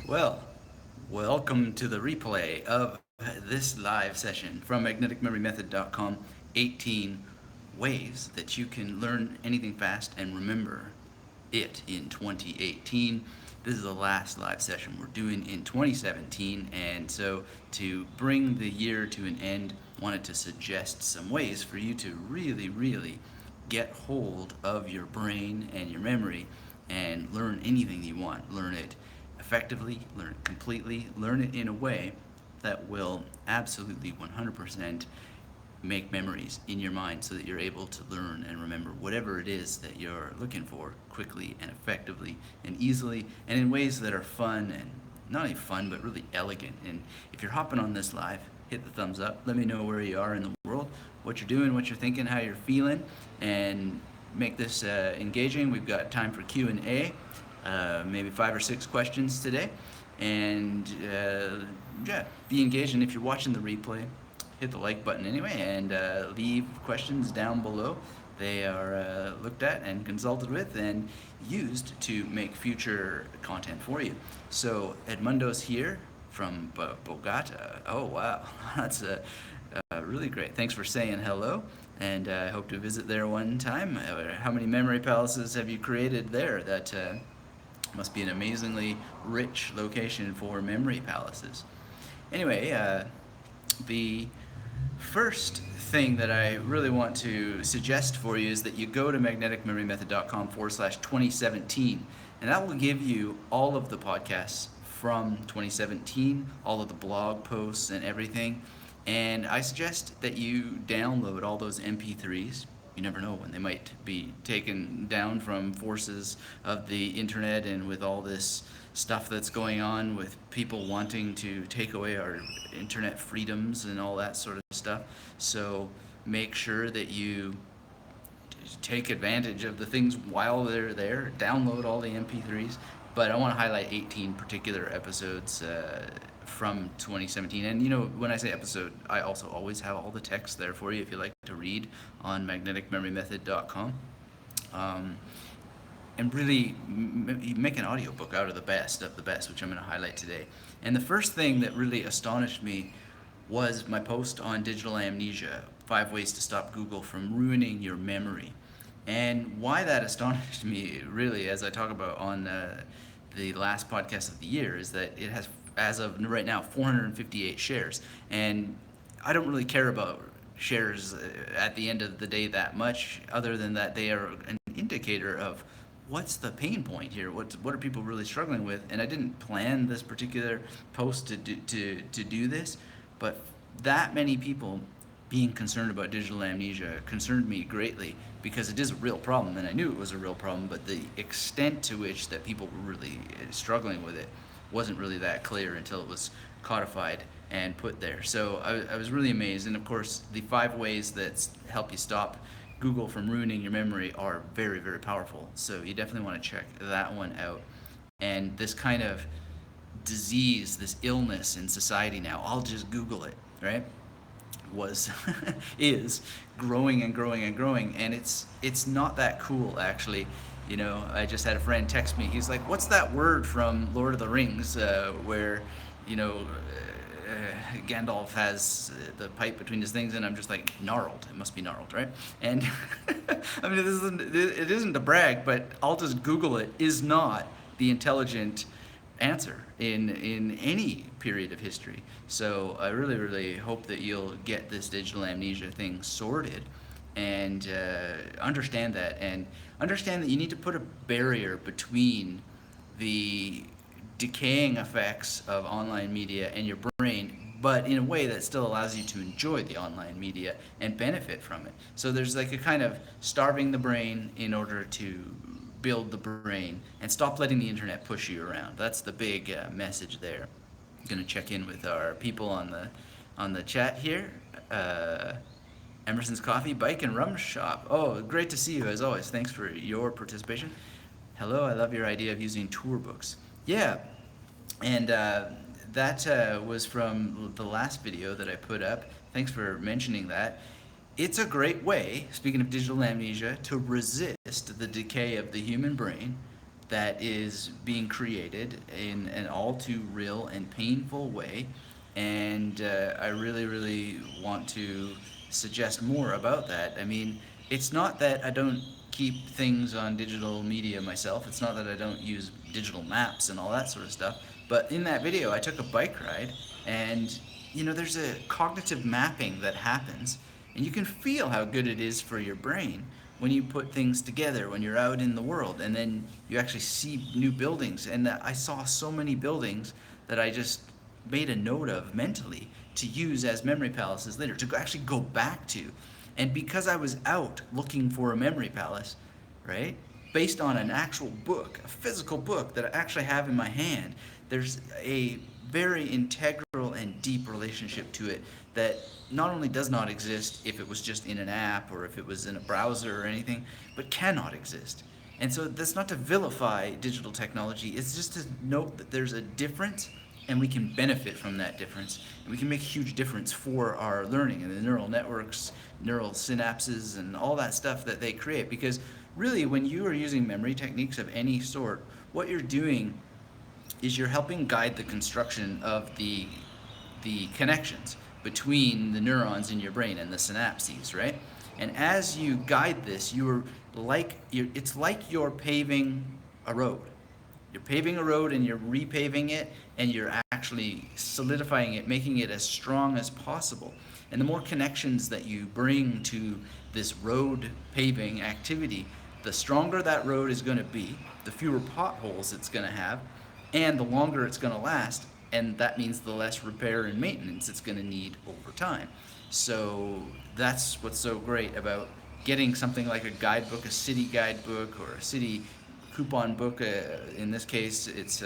Well, welcome to the replay of this live session from magneticmemorymethod.com. 18 ways that you can learn anything fast and remember it in 2018. This is the last live session we're doing in 2017, and so to bring the year to an end, wanted to suggest some ways for you to really get hold of your brain and your memory and learn anything you want. Learn it effectively, learn it completely, learn it in a way that will absolutely 100% make memories in your mind so that you're able to learn and remember whatever it is that you're looking for quickly and effectively and easily and in ways that are fun and not only fun but really elegant. And if you're hopping on this live, hit the thumbs up. Let me know where you are in the world, what you're doing, what you're thinking, how you're feeling, and make this engaging. We've got time for Q&A, maybe 5 or 6 questions today. And yeah, be engaged. And if you're watching the replay, hit the like button anyway, and leave questions down below. They are looked at and consulted with and used to make future content for you. So Edmundo's here from Bogota. Oh wow, that's really great. Thanks for saying hello, and I hope to visit there one time. How many memory palaces have you created there? That must be an amazingly rich location for memory palaces. Anyway, the first thing that I really want to suggest for you is that you go to magneticmemorymethod.com/2017, and that will give you all of the podcasts from 2017, all of the blog posts and everything. And I suggest that you download all those MP3s. You never know when they might be taken down from forces of the internet, and with all this stuff that's going on with people wanting to take away our internet freedoms and all that sort of stuff. So make sure that you take advantage of the things while they're there. Download all the MP3s. But I want to highlight 18 particular episodes from 2017. And you know, when I say episode, I also always have all the text there for you if you like to read on magneticmemorymethod.com. And really make an audiobook out of the best, which I'm going to highlight today. And the first thing that really astonished me was my post on digital amnesia, 5 ways to stop Google from ruining your memory. And why that astonished me, really, as I talk about on the last podcast of the year, is that it has, as of right now, 458 shares. And I don't really care about shares at the end of the day that much, other than that they are an indicator of what's the pain point here? What are people really struggling with? And I didn't plan this particular post to do this, but that many people being concerned about digital amnesia concerned me greatly, because it is a real problem, and I knew it was a real problem, but the extent to which that people were really struggling with it wasn't really that clear until it was codified and put there. So I was really amazed. And of course, the 5 ways that help you stop Google from ruining your memory are very powerful. So you definitely want to check that one out. And this kind of disease, this illness in society now, I'll just Google it, right? Was is growing and growing, and it's not that cool, actually. You know, I just had a friend text me. He's like, "What's that word from Lord of the Rings where, you know, Gandalf has the pipe between his things?" And I'm just like, gnarled. It must be gnarled, right? And I mean, it isn't to brag, but I'll just Google it. Is not the intelligent answer in any period of history. So I really hope that you'll get this digital amnesia thing sorted, and understand that, and understand that you need to put a barrier between the decaying effects of online media and your brain, but in a way that still allows you to enjoy the online media and benefit from it. So there's like a kind of starving the brain in order to build the brain, and stop letting the internet push you around. That's the big message there. I'm gonna check in with our people on the chat here. Emerson's Coffee, Bike and Rum Shop. Oh, great to see you as always. Thanks for your participation. Hello, I love your idea of using tour books. Yeah, and that was from the last video that I put up. Thanks for mentioning that. It's a great way, speaking of digital amnesia, to resist the decay of the human brain that is being created in an all too real and painful way. And I really, really want to suggest more about that. I mean, it's not that I don't keep things on digital media myself, it's not that I don't use digital maps and all that sort of stuff. But in that video, I took a bike ride, and there's a cognitive mapping that happens, and you can feel how good it is for your brain when you put things together when you're out in the world, and then you actually see new buildings. And I saw so many buildings that I just made a note of mentally to use as memory palaces later, to actually go back to. And because I was out looking for a memory palace, right, based on an actual book, a physical book that I actually have in my hand, there's a very integral and deep relationship to it that not only does not exist if it was just in an app or if it was in a browser or anything, but cannot exist. And so that's not to vilify digital technology, it's just to note that there's a difference, and we can benefit from that difference. And we can make a huge difference for our learning and the neural networks, neural synapses, and all that stuff that they create. Because really, when you are using memory techniques of any sort, what you're doing is you're helping guide the construction of the connections between the neurons in your brain and the synapses, right? And as you guide this, it's like you're paving a road. You're paving a road and you're repaving it, and you're actually solidifying it, making it as strong as possible. And the more connections that you bring to this road paving activity, the stronger that road is going to be, the fewer potholes it's going to have, and the longer it's going to last. And that means the less repair and maintenance it's going to need over time. So that's what's so great about getting something like a guidebook, a city guidebook, or a city coupon book. In this case, it's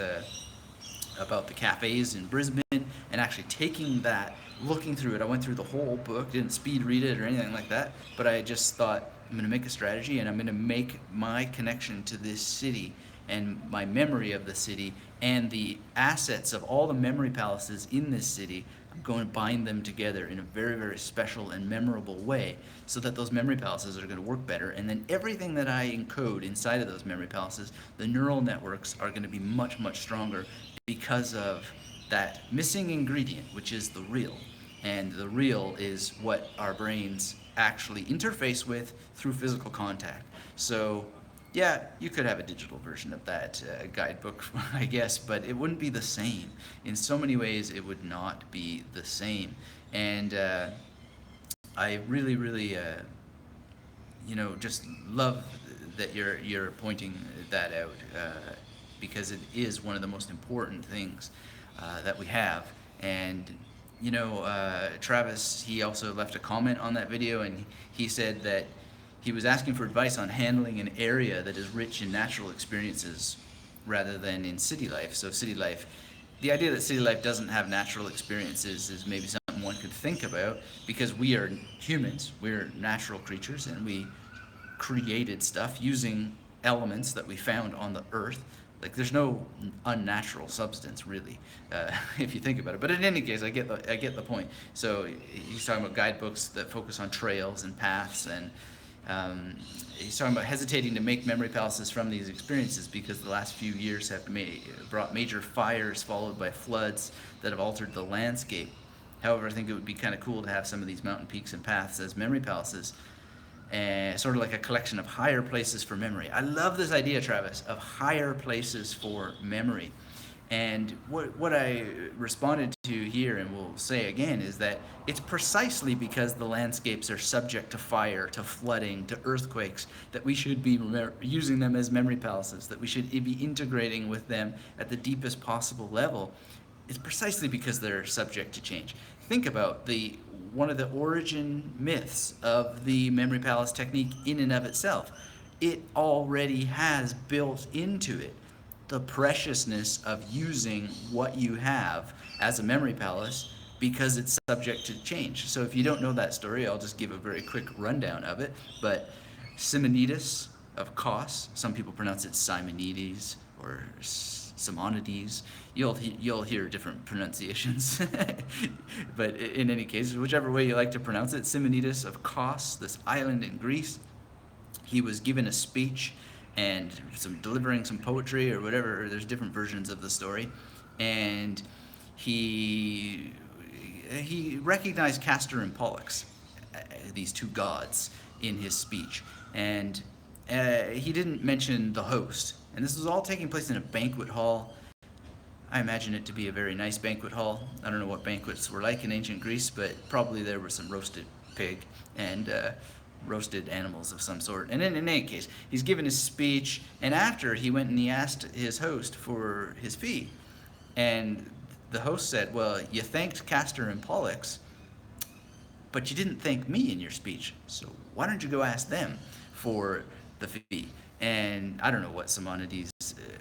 about the cafes in Brisbane, and actually taking that, looking through it. I went through the whole book, didn't speed read it or anything like that, but I just thought, I'm going to make a strategy, and I'm going to make my connection to this city and my memory of the city and the assets of all the memory palaces in this city. I'm going to bind them together in a very, very special and memorable way, so that those memory palaces are going to work better. And then everything that I encode inside of those memory palaces, the neural networks are going to be much, much stronger because of that missing ingredient, which is the real. And the real is what our brains actually interface with through physical contact. So yeah, you could have a digital version of that guidebook, I guess, but it wouldn't be the same. In so many ways, it would not be the same. And I really, really, just love that you're pointing that out, because it is one of the most important things that we have. And Travis, he also left a comment on that video, and he said that he was asking for advice on handling an area that is rich in natural experiences rather than in city life. So city life, the idea that city life doesn't have natural experiences is maybe something one could think about, because we are humans, we're natural creatures, and we created stuff using elements that we found on the earth. Like, there's no unnatural substance, really, if you think about it. But in any case, I get the point. So he's talking about guidebooks that focus on trails and paths, and he's talking about hesitating to make memory palaces from these experiences because the last few years have brought major fires followed by floods that have altered the landscape. However, I think it would be kind of cool to have some of these mountain peaks and paths as memory palaces, sort of like a collection of higher places for memory. I love this idea, Travis, of higher places for memory. And what I responded to here, and will say again, is that it's precisely because the landscapes are subject to fire, to flooding, to earthquakes, that we should be using them as memory palaces, that we should be integrating with them at the deepest possible level. It's precisely because they're subject to change. Think about one of the origin myths of the memory palace technique in and of itself. It already has built into it the preciousness of using what you have as a memory palace, because it's subject to change. So if you don't know that story, I'll just give a very quick rundown of it. But Simonides of Kos, some people pronounce it Simonides or Simonides. You'll hear different pronunciations. But in any case, whichever way you like to pronounce it, Simonides of Kos, this island in Greece, he was given a speech, and some delivering some poetry or whatever. There's different versions of the story, and he he recognized Castor and Pollux, these two gods, in his speech, and he didn't mention the host. And this was all taking place in a banquet hall. I imagine it to be a very nice banquet hall. I don't know what banquets were like in ancient Greece, but probably there was some roasted pig and roasted animals of some sort. And in any case, he's given his speech, and after he went and he asked his host for his fee. And the host said, "Well, you thanked Castor and Pollux, but you didn't thank me in your speech. So why don't you go ask them for the fee?" And I don't know what Simonides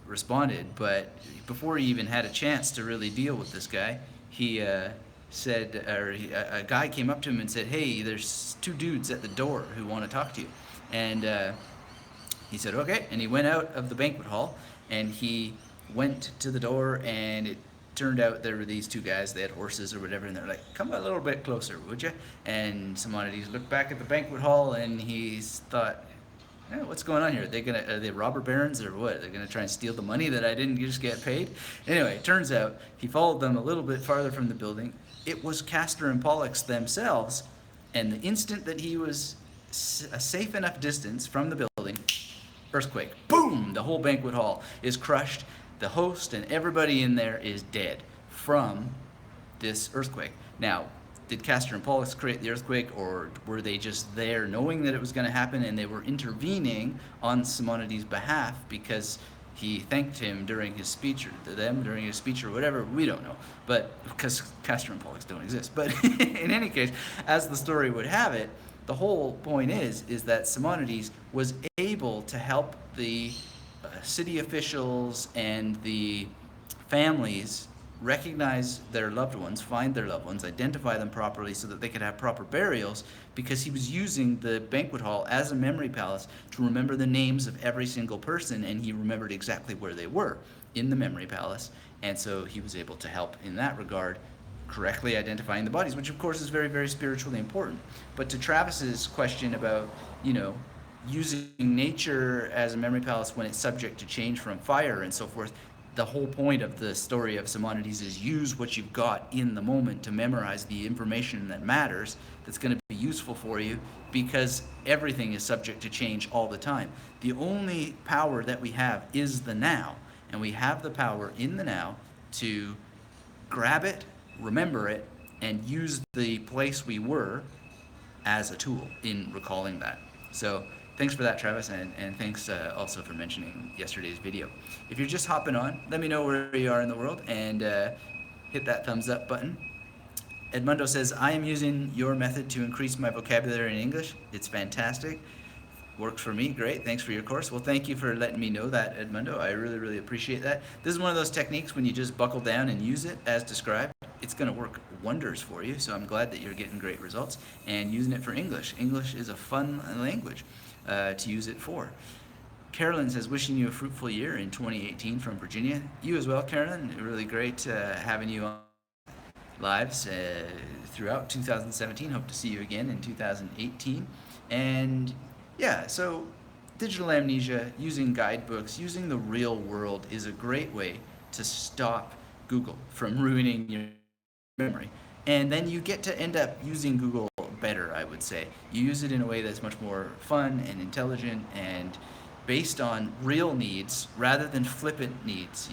responded, but before he even had a chance to really deal with this guy, he said, a guy came up to him and said, "Hey, there's two dudes at the door who want to talk to you." And he said, "Okay." And he went out of the banquet hall, and he went to the door, and it turned out there were these two guys. They had horses or whatever, and they're like, "Come a little bit closer, would you?" And Simonides looked back at the banquet hall, and he thought, "What's going on here? Are they robber barons or what? They're gonna try and steal the money that I didn't just get paid?" Anyway, it turns out he followed them a little bit farther from the building. It was Castor and Pollux themselves, and the instant that he was a safe enough distance from the building, earthquake, boom! The whole banquet hall is crushed. The host and everybody in there is dead from this earthquake. Now, did Castor and Pollux create the earthquake, or were they just there knowing that it was going to happen and they were intervening on Simonides' behalf because he thanked him during his speech, or them during his speech, or whatever? We don't know, but because Castor and Pollux don't exist. But in any case, as the story would have it, the whole point is that Simonides was able to help the city officials and the families recognize their loved ones, find their loved ones, identify them properly so that they could have proper burials, because he was using the banquet hall as a memory palace to remember the names of every single person, and he remembered exactly where they were in the memory palace. And so he was able to help in that regard, correctly identifying the bodies, which of course is very, very spiritually important. But to Travis's question about, using nature as a memory palace when it's subject to change from fire and so forth, the whole point of the story of Simonides is use what you've got in the moment to memorize the information that matters, that's going to be useful for you, because everything is subject to change all the time. The only power that we have is the now, and we have the power in the now to grab it, remember it, and use the place we were as a tool in recalling that. So thanks for that, Travis, and thanks also for mentioning yesterday's video. If you're just hopping on, let me know where you are in the world, and hit that thumbs up button. Edmundo says, "I am using your method to increase my vocabulary in English. It's fantastic. Works for me. Great. Thanks for your course." Well, thank you for letting me know that, Edmundo. I really, really appreciate that. This is one of those techniques when you just buckle down and use it as described, it's going to work wonders for you. So I'm glad that you're getting great results and using it for English. English is a fun language to use it for. Carolyn says, "Wishing you a fruitful year in 2018 from Virginia." You as well, Carolyn. Really great having you on lives throughout 2017. Hope to see you again in 2018. And yeah, so digital amnesia, using guidebooks, using the real world is a great way to stop Google from ruining your memory. And then you get to end up using Google better, I would say. You use it in a way that's much more fun and intelligent and based on real needs rather than flippant needs,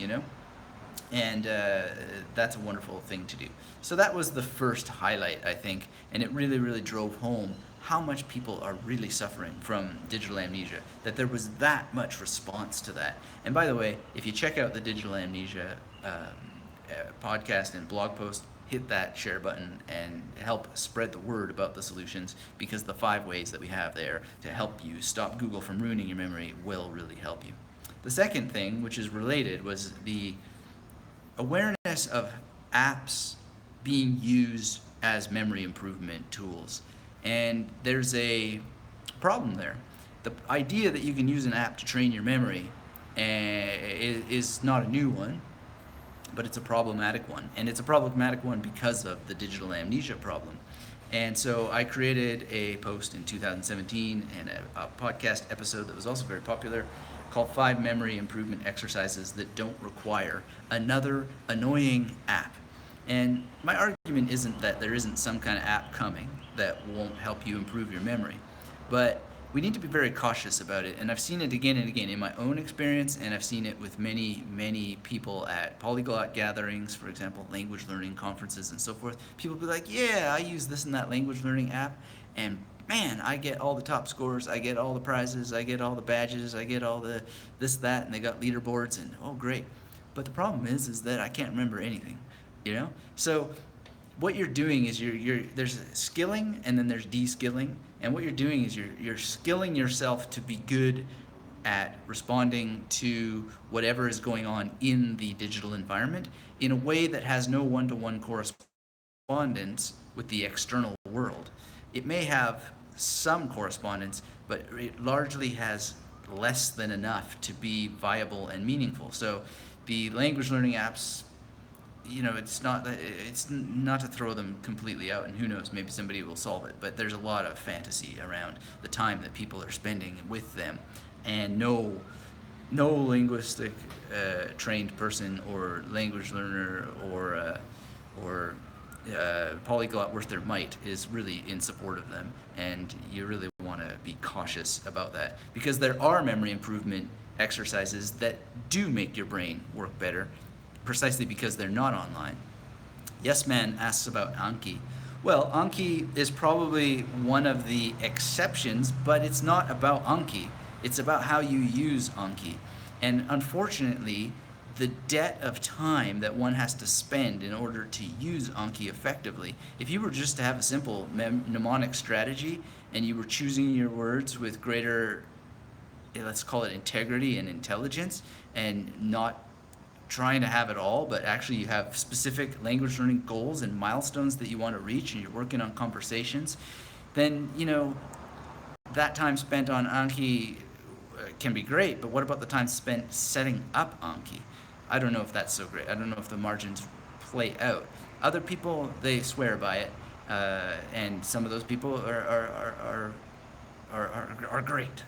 And that's a wonderful thing to do. So that was the first highlight, I think, and it really, really drove home how much people are really suffering from digital amnesia, that there was that much response to that. And by the way, if you check out the digital amnesia podcast and blog post, hit that share button and help spread the word about the solutions, because the 5 ways that we have there to help you stop Google from ruining your memory will really help you. The second thing, which is related, was the awareness of apps being used as memory improvement tools. And there's a problem there. The idea that you can use an app to train your memory is not a new one, but it's a problematic one. And it's a problematic one because of the digital amnesia problem. And so I created a post in 2017 and a podcast episode that was also very popular called 5 memory improvement exercises that don't require another annoying app. And my argument isn't that there isn't some kind of app coming that won't help you improve your memory, but we need to be very cautious about it. And I've seen it again and again in my own experience, and I've seen it with many, many people at polyglot gatherings, for example, language learning conferences and so forth. People be like, yeah, I use this and that language learning app, and man, I get all the top scores, I get all the prizes, I get all the badges, I get all the this, that, and they got leaderboards, and oh, great. But the problem is that I can't remember anything, you know? So what you're doing is you're there's skilling and then there's de-skilling, and what you're doing is you're skilling yourself to be good at responding to whatever is going on in the digital environment in a way that has no one-to-one correspondence with the external world. It may have some correspondence, but it largely has less than enough to be viable and meaningful. So the language learning apps, it's not to throw them completely out, and who knows, maybe somebody will solve it, but there's a lot of fantasy around the time that people are spending with them, and no linguistic trained person or language learner or polyglot worth their might is really in support of them, and you really want to be cautious about that, because there are memory improvement exercises that do make your brain work better precisely because they're not online. Yes Man asks about Anki. Well, Anki is probably one of the exceptions, but it's not about Anki. It's about how you use Anki. And unfortunately, the debt of time that one has to spend in order to use Anki effectively, if you were just to have a simple mnemonic strategy and you were choosing your words with greater, let's call it integrity and intelligence, and not trying to have it all, but actually you have specific language learning goals and milestones that you want to reach, and you're working on conversations, then that time spent on Anki can be great. But what about the time spent setting up Anki? I don't know if that's so great. I don't know if the margins play out. Other people, they swear by it, and some of those people are great,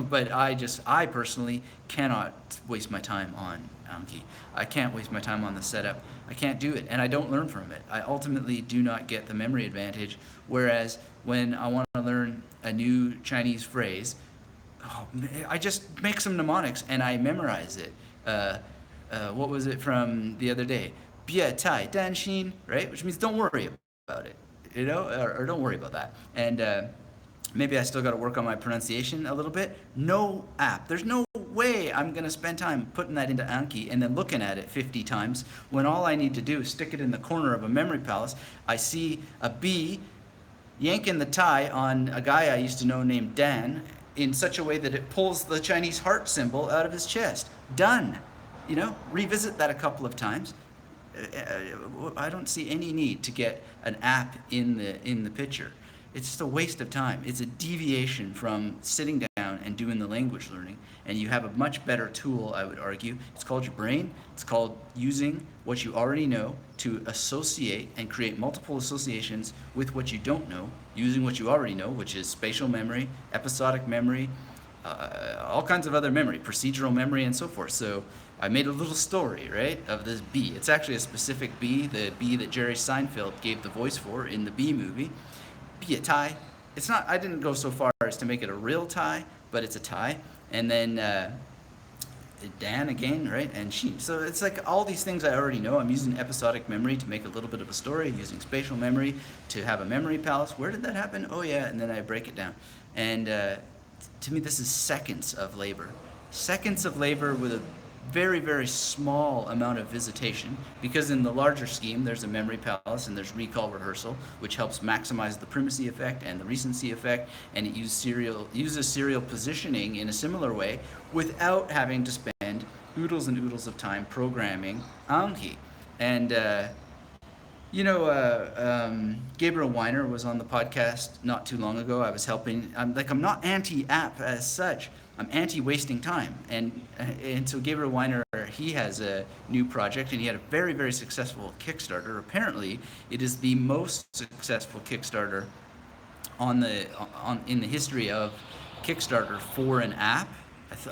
But I personally cannot waste my time on Anki. I can't waste my time on the setup. I can't do it, and I don't learn from it. I ultimately do not get the memory advantage. Whereas when I want to learn a new Chinese phrase, I just make some mnemonics and I memorize it. What was it from the other day? 别太担心, right? Which means don't worry about it, or don't worry about that. And maybe I still got to work on my pronunciation a little bit. No app. There's no way I'm going to spend time putting that into Anki and then looking at it 50 times when all I need to do is stick it in the corner of a memory palace. I see a bee yanking the tie on a guy I used to know named Dan in such a way that it pulls the Chinese heart symbol out of his chest. Done. Revisit that a couple of times. I don't see any need to get an app in the picture. It's just a waste of time. It's a deviation from sitting down and doing the language learning. And you have a much better tool, I would argue. It's called your brain. It's called using what you already know to associate and create multiple associations with what you don't know, using what you already know, which is spatial memory, episodic memory, all kinds of other memory, procedural memory, and so forth. So I made a little story, right, of this bee. It's actually a specific bee, the bee that Jerry Seinfeld gave the voice for in the Bee Movie. Be a tie. It's not. I didn't go so far as to make it a real tie, but it's a tie. And then Dan again, right? And she. So it's like all these things I already know. I'm using episodic memory to make a little bit of a story, using spatial memory to have a memory palace. Where did that happen? Oh yeah, and then I break it down. And to me, this is seconds of labor. Seconds of labor with a very, very small amount of visitation, because in the larger scheme there's a memory palace and there's recall rehearsal, which helps maximize the primacy effect and the recency effect, and it uses serial positioning in a similar way without having to spend oodles and oodles of time programming Anki. And Gabriel Weiner was on the podcast not too long ago. I was helping. I'm not anti-app as such. I'm anti-wasting time. And so Gabriel Weiner, he has a new project, and he had a very, very successful Kickstarter. Apparently, it is the most successful Kickstarter in the history of Kickstarter for an app.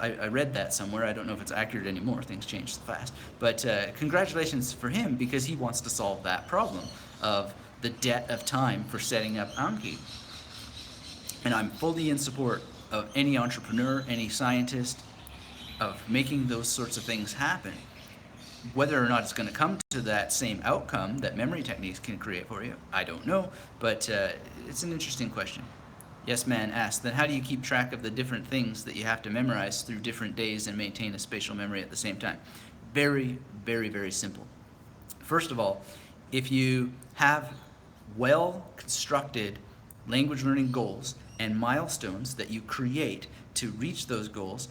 I read that somewhere. I don't know if it's accurate anymore. Things change so fast. But congratulations for him, because he wants to solve that problem of the debt of time for setting up Anki. And I'm fully in support of any entrepreneur, any scientist, of making those sorts of things happen. Whether or not it's going to come to that same outcome that memory techniques can create for you, I don't know. But it's an interesting question. Yes Man asked, then how do you keep track of the different things that you have to memorize through different days and maintain a spatial memory at the same time? Very, very, very simple. First of all, if you have well constructed language learning goals and milestones that you create to reach those goals,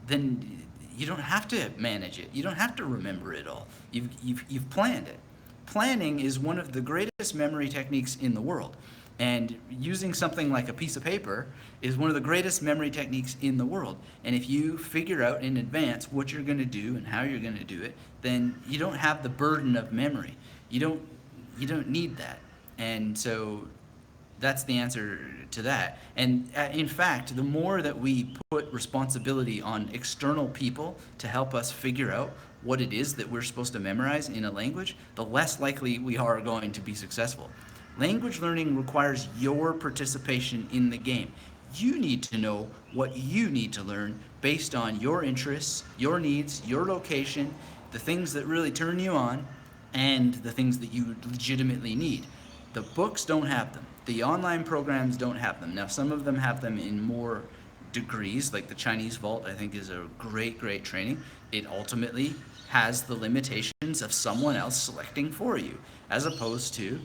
then you don't have to manage it. You don't have to remember it all. You've planned it. Planning is one of the greatest memory techniques in the world. And using something like a piece of paper is one of the greatest memory techniques in the world. And if you figure out in advance what you're going to do and how you're going to do it, then you don't have the burden of memory. You don't need that. And so that's the answer to that. And in fact, the more that we put responsibility on external people to help us figure out what it is that we're supposed to memorize in a language, the less likely we are going to be successful. Language learning requires your participation in the game. You need to know what you need to learn based on your interests, your needs, your location, the things that really turn you on, and the things that you legitimately need. The books don't have them. The online programs don't have them. Now, some of them have them in more degrees, like the Chinese Vault, I think, is a great, great training. It ultimately has the limitations of someone else selecting for you, as opposed to,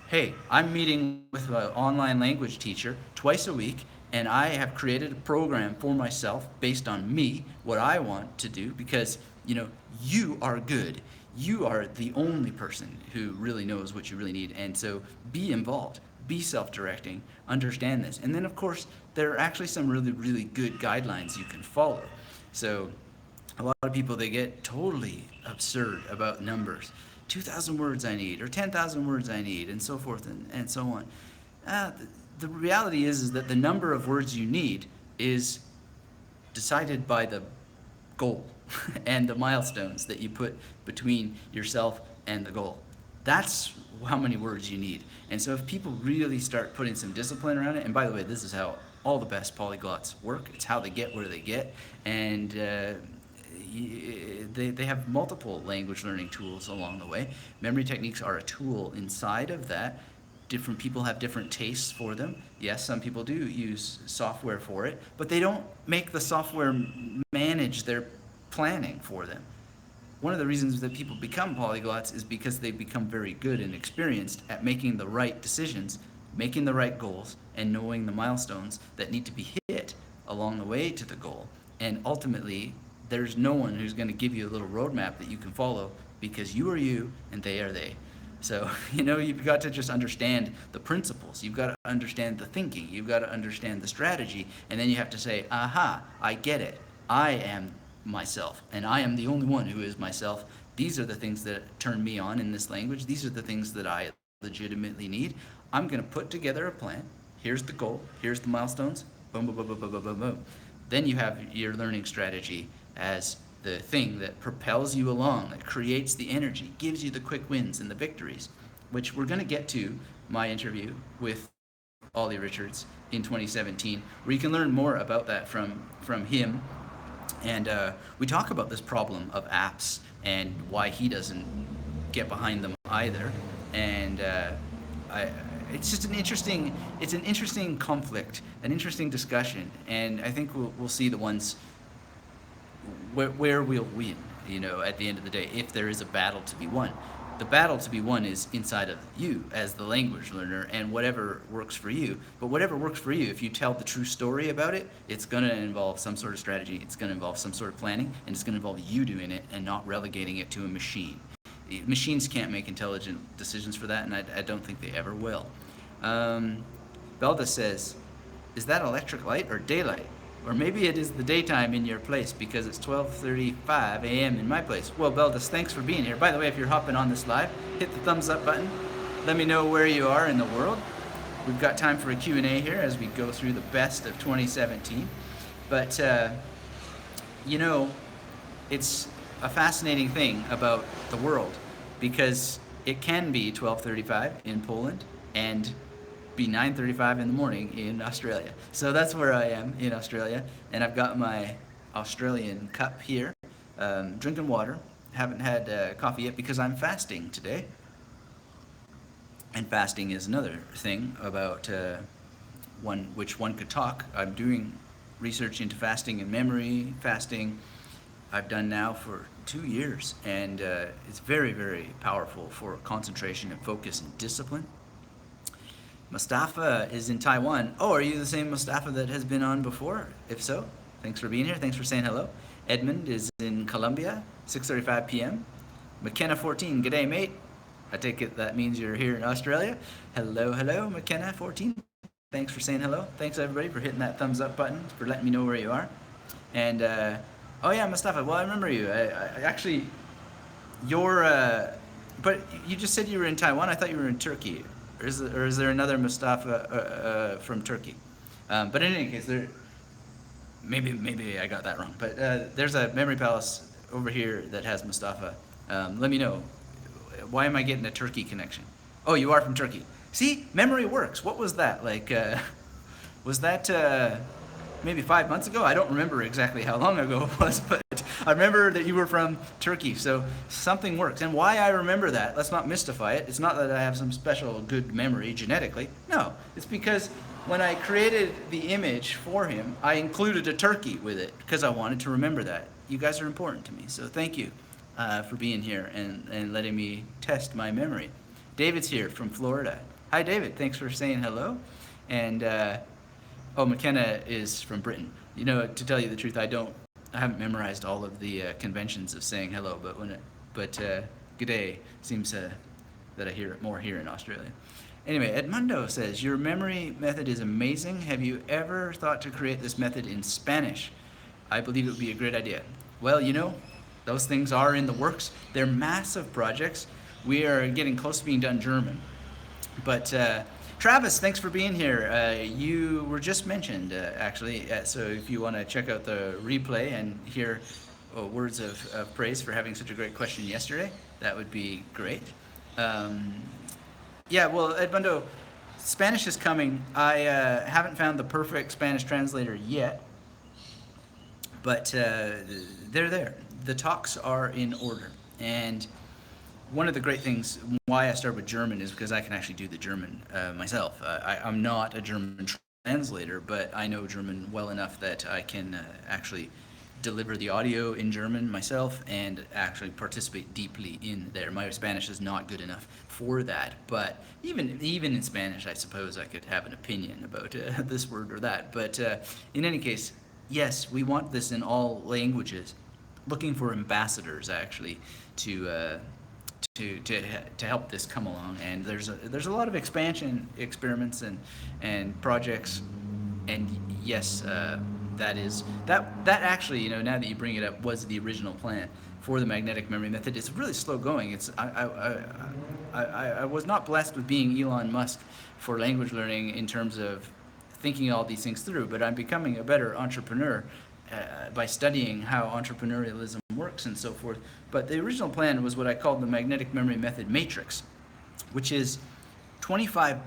hey, I'm meeting with an online language teacher twice a week, and I have created a program for myself based on me, what I want to do, because, you are good. You are the only person who really knows what you really need. And so be involved, be self-directing, understand this. And then, of course, there are actually some really, really good guidelines you can follow. So a lot of people, they get totally absurd about numbers. 2,000 words I need, or 10,000 words I need, and so forth and so on. The reality is that the number of words you need is decided by the goal and the milestones that you put between yourself and the goal. That's how many words you need. And so if people really start putting some discipline around it, and by the way, this is how all the best polyglots work. It's how they get where they get. And they have multiple language learning tools along the way. Memory techniques are a tool inside of that. Different people have different tastes for them. Yes, some people do use software for it, but they don't make the software manage their planning for them. One of the reasons that people become polyglots is because they become very good and experienced at making the right decisions, making the right goals, and knowing the milestones that need to be hit along the way to the goal. And ultimately, there's no one who's going to give you a little roadmap that you can follow, because you are you and they are they. So, you've got to just understand the principles. You've got to understand the thinking. You've got to understand the strategy. And then you have to say, aha, I get it. I am myself, and I am the only one who is myself. These are the things that turn me on in this language. These are the things that I legitimately need. I'm going to put together a plan. Here's the goal. Here's the milestones. Boom, boom, boom, boom, boom, boom, boom, boom. Then you have your learning strategy as the thing that propels you along, that creates the energy, gives you the quick wins and the victories, which we're going to get to my interview with Ollie Richards in 2017, where you can learn more about that from him. And we talk about this problem of apps and why he doesn't get behind them either. And it's just an interesting conflict, an interesting discussion. And I think we'll see the ones where we'll win, at the end of the day, if there is a battle to be won. The battle to be won is inside of you as the language learner, and whatever works for you. But whatever works for you, if you tell the true story about it, it's going to involve some sort of strategy, it's going to involve some sort of planning, and it's going to involve you doing it and not relegating it to a machine. Machines can't make intelligent decisions for that, and I don't think they ever will. Belda says, is that electric light or daylight? Or maybe it is the daytime in your place, because it's 12:35 a.m. in my place. Well, Beldis, thanks for being here. By the way, if you're hopping on this live, hit the thumbs up button. Let me know where you are in the world. We've got time for a Q&A here as we go through the best of 2017. But you know, it's a fascinating thing about the world because it can be 12:35 in Poland and be 9:35 in the morning in Australia. So that's where I am in Australia, and I've got my Australian cup here, drinking water. Haven't had coffee yet because I'm fasting today. And fasting is another thing about one which one could talk. I'm doing research into fasting and memory fasting. I've done now for 2 years, and it's very, very powerful for concentration and focus and discipline. Mustafa is in Taiwan. Oh, are you the same Mustafa that has been on before? If so, thanks for being here. Thanks for saying hello. Edmund is in Colombia, 6:35 p.m. McKenna 14, g'day mate. I take it that means you're here in Australia. Hello, hello, McKenna 14. Thanks for saying hello. Thanks everybody for hitting that thumbs up button, for letting me know where you are. And oh yeah, Mustafa. Well, I remember you. I actually, you're. But you just said you were in Taiwan. I thought you were in Turkey. Or is there another Mustafa from Turkey? But in any case, maybe I got that wrong. But there's a memory palace over here that has Mustafa. Let me know. Why am I getting a Turkey connection? Oh, you are from Turkey. See, memory works. What was that like? Was that maybe 5 months ago? I don't remember exactly how long ago it was, but I remember that you were from Turkey, so something works. And why I remember that, let's not mystify it. It's not that I have some special good memory genetically. No, it's because when I created the image for him, I included a turkey with it because I wanted to remember that. You guys are important to me, so thank you for being here and letting me test my memory. David's here from Florida. Hi, David. Thanks for saying hello. And oh, McKenna is from Britain. You know, to tell you the truth, I haven't memorized all of the conventions of saying hello, but good day seems that I hear it more here in Australia. Anyway, Edmundo says, your memory method is amazing. Have you ever thought to create this method in Spanish? I believe it would be a great idea. Well, you know, those things are in the works. They're massive projects. We are getting close to being done German. But Travis, thanks for being here. You were just mentioned, actually, so if you want to check out the replay and hear words of praise for having such a great question yesterday, that would be great. Yeah, well, Edmundo, Spanish is coming. I haven't found the perfect Spanish translator yet, but they're there. The talks are in order. And one of the great things why I started with German is because I can actually do the German myself. I'm not a German translator, but I know German well enough that I can actually deliver the audio in German myself and actually participate deeply in there. My Spanish is not good enough for that, but even in Spanish, I suppose I could have an opinion about this word or that. But in any case, yes, we want this in all languages. Looking for ambassadors actually to help this come along, and there's a lot of expansion experiments and projects, and yes, that actually, you know, now that you bring it up, was the original plan for the magnetic memory method. It's really slow going. I was not blessed with being Elon Musk for language learning in terms of thinking all these things through, but I'm becoming a better entrepreneur by studying how entrepreneurialism works and so forth. But the original plan was what I called the magnetic memory method matrix, which is 25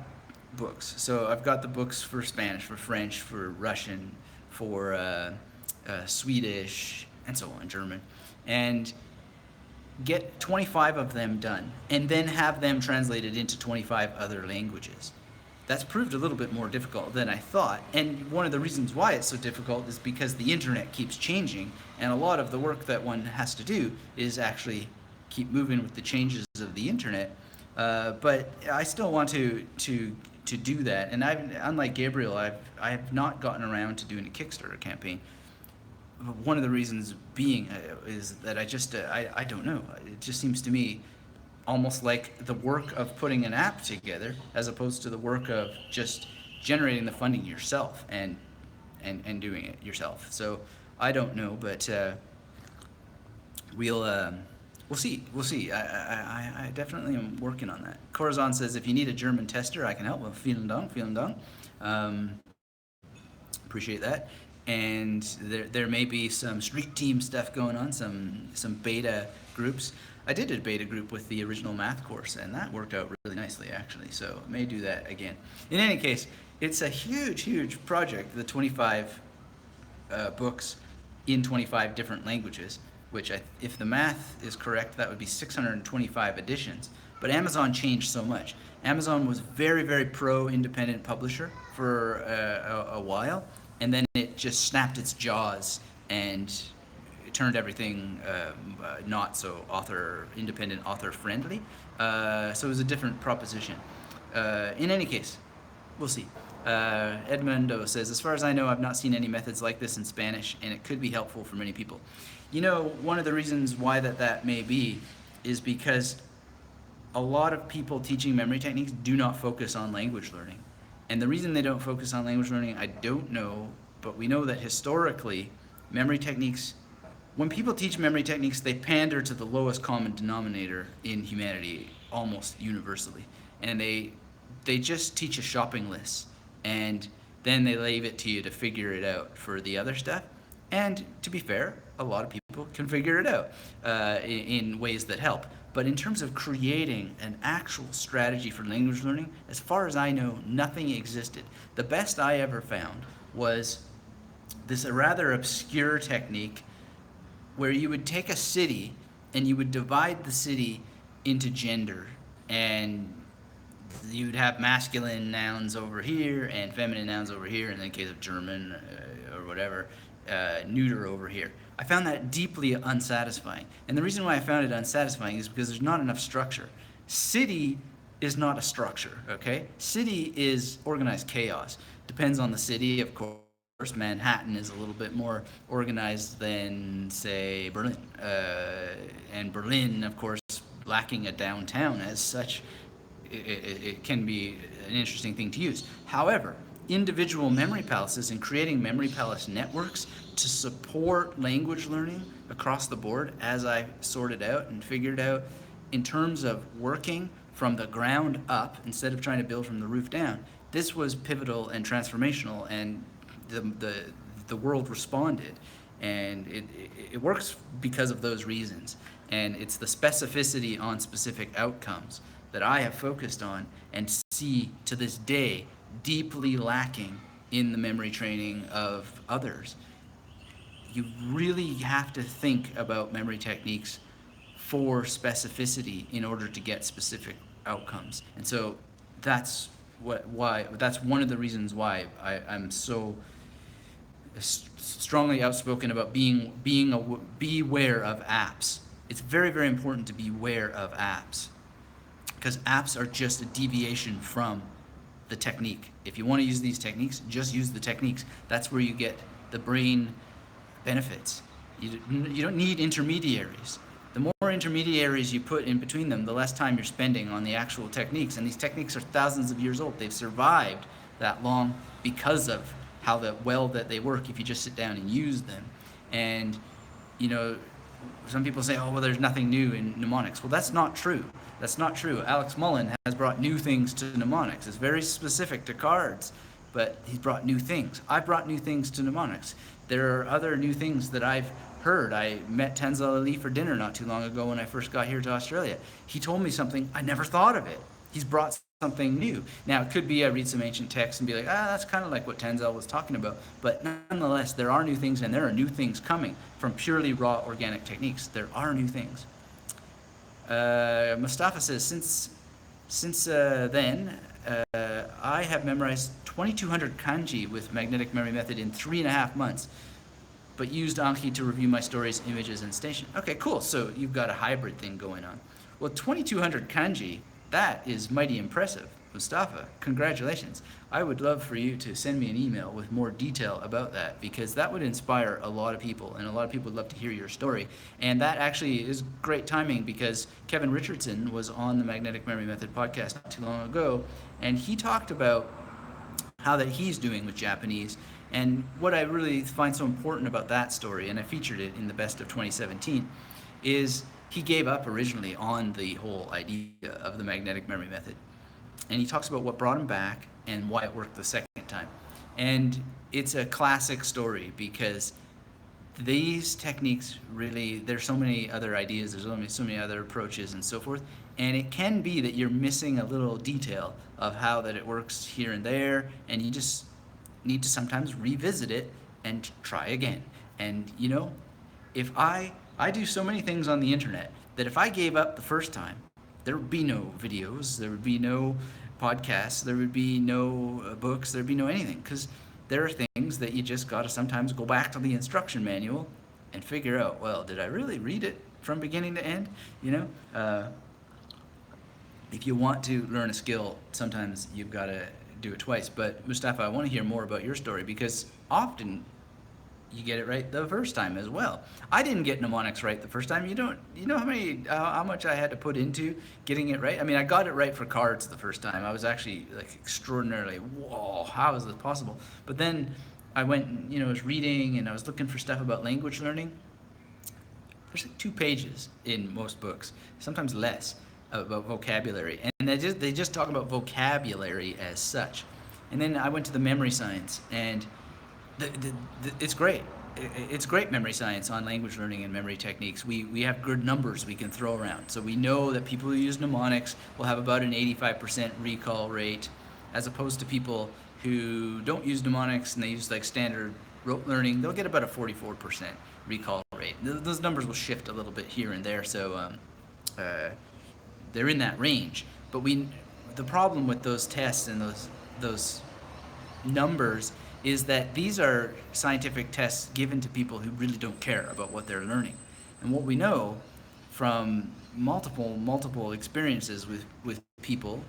books. So I've got the books for Spanish, for French, for Russian, for Swedish, and so on, German, and get 25 of them done, and then have them translated into 25 other languages. That's proved a little bit more difficult than I thought, and one of the reasons why it's so difficult is because the internet keeps changing, and a lot of the work that one has to do is actually keep moving with the changes of the internet. But I still want to do that, and unlike Gabriel, I have not gotten around to doing a Kickstarter campaign. One of the reasons being is that I don't know. It just seems to me almost like the work of putting an app together as opposed to the work of just generating the funding yourself and doing it yourself. So I don't know, but we'll see. I definitely am working on that. Corazon says, if you need a German tester, I can help. Well, vielen Dank. Appreciate that. and there may be some street team stuff going on, some beta groups. I did a beta group with the original math course, and that worked out really nicely actually. So I may do that again. In any case, it's a huge project. The 25 books in 25 different languages, which if the math is correct, that would be 625 editions. But Amazon changed so much. Amazon was very pro independent publisher for a while, and then it just snapped its jaws and it turned everything not so independent author friendly. So it was a different proposition. In any case, we'll see. Edmundo says, as far as I know, I've not seen any methods like this in Spanish, and it could be helpful for many people. You know, one of the reasons why that may be is because a lot of people teaching memory techniques do not focus on language learning. And the reason they don't focus on language learning, I don't know, but we know that historically, memory techniques, when people teach memory techniques, they pander to the lowest common denominator in humanity almost universally. And they just teach a shopping list, and then they leave it to you to figure it out for the other stuff. And to be fair, a lot of people can figure it out in ways that help. But in terms of creating an actual strategy for language learning, as far as I know, nothing existed. The best I ever found was this rather obscure technique where you would take a city and you would divide the city into gender, and you'd have masculine nouns over here and feminine nouns over here, and in the case of German or whatever, neuter over here. I found that deeply unsatisfying. And the reason why I found it unsatisfying is because there's not enough structure. City is not a structure, okay? City is organized chaos. Depends on the city, of course. Manhattan is a little bit more organized than, say, Berlin. And Berlin, of course, lacking a downtown as such, it can be an interesting thing to use. However, individual memory palaces and creating memory palace networks to support language learning across the board, as I sorted out and figured out, in terms of working from the ground up instead of trying to build from the roof down, this was pivotal and transformational, and the world responded. And it works because of those reasons. And it's the specificity on specific outcomes that I have focused on and see to this day deeply lacking in the memory training of others. You really have to think about memory techniques for specificity in order to get specific outcomes. And so that's that's one of the reasons why I'm so strongly outspoken about beware of apps. It's very important to beware of apps, because apps are just a deviation from the technique. If you want to use these techniques, just use the techniques. That's where you get the brain benefits. You don't need intermediaries. The more intermediaries you put in between them, the less time you're spending on the actual techniques. And these techniques are thousands of years old. They've survived that long because of how well that they work if you just sit down and use them. And, you know, some people say, oh, well, there's nothing new in mnemonics. Well, that's not true. That's not true. Alex Mullen has brought new things to mnemonics. It's very specific to cards, but he's brought new things. I've brought new things to mnemonics. There are other new things that I've heard. I met Tanzal Ali for dinner not too long ago when I first got here to Australia. He told me something, I never thought of it. He's brought something new. Now, it could be I read some ancient texts and be like, that's kind of like what Tanzal was talking about. But nonetheless, there are new things, and there are new things coming from purely raw organic techniques. There are new things. Mustafa says, since then, I have memorized 2,200 kanji with magnetic memory method in 3.5 months, but used Anki to review my stories, images, and station. Okay, cool. So you've got a hybrid thing going on. Well, 2,200 kanji, that is mighty impressive. Mustafa, congratulations. I would love for you to send me an email with more detail about that, because that would inspire a lot of people, and a lot of people would love to hear your story. And that actually is great timing, because Kevin Richardson was on the Magnetic Memory Method podcast not too long ago, and he talked about how that he's doing with Japanese. And what I really find so important about that story, and I featured it in the Best of 2017, is he gave up originally on the whole idea of the magnetic memory method. And he talks about what brought him back and why it worked the second time. And it's a classic story because these techniques really, there's so many other ideas, there's only so many other approaches and so forth, and it can be that you're missing a little detail of how that it works here and there, and you just need to sometimes revisit it and try again. And if I do so many things on the internet that if I gave up the first time, there would be no videos, there would be no podcasts, there would be no books, there'd be no anything, because there are things that you just got to sometimes go back to the instruction manual and figure out, well, did I really read it from beginning to end? You know, if you want to learn a skill, sometimes you've got to do it twice. But Mustafa, I want to hear more about your story because often you get it right the first time as well. I didn't get mnemonics right the first time. You know how much I had to put into getting it right? I mean, I got it right for cards the first time. I was actually like extraordinarily, whoa, how is this possible? But then I went and, was reading and I was looking for stuff about language learning. There's like 2 pages in most books, sometimes less, about vocabulary, and they just talk about vocabulary as such. And then I went to the memory science, and it's great. It's great memory science on language learning and memory techniques. We have good numbers we can throw around. So we know that people who use mnemonics will have about an 85% recall rate, as opposed to people who don't use mnemonics and they use like standard rote learning. They'll get about a 44% recall rate. Those numbers will shift a little bit here and there, so uh, they're in that range. But the problem with those tests and those numbers is that these are scientific tests given to people who really don't care about what they're learning. And what we know from multiple experiences with people,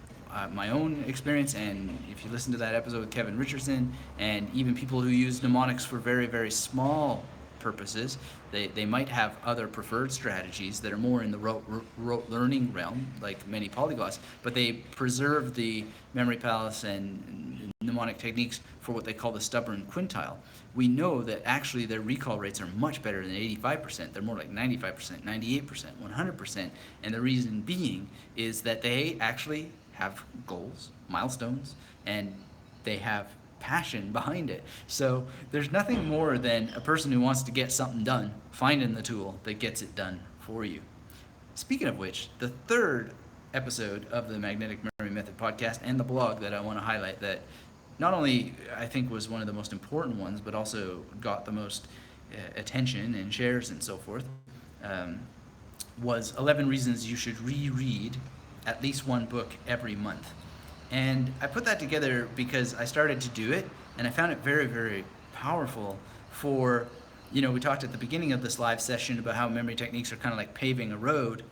my own experience, and if you listen to that episode with Kevin Richardson, and even people who use mnemonics for very, very small purposes, they might have other preferred strategies that are more in the rote learning realm, like many polyglots, but they preserve the memory palace and mnemonic techniques for what they call the stubborn quintile. We know that actually their recall rates are much better than 85%. They're more like 95%, 98%, 100%. And the reason being is that they actually have goals, milestones, and they have passion behind it. So there's nothing more than a person who wants to get something done finding the tool that gets it done for you. Speaking of which, the third episode of the Magnetic Memory Method podcast and the blog that I want to highlight, that not only I think was one of the most important ones, but also got the most attention and shares and so forth, was 11 Reasons You Should Reread at least one book every month. And I put that together because I started to do it, and I found it very, very powerful for, we talked at the beginning of this live session about how memory techniques are kind of like paving a road,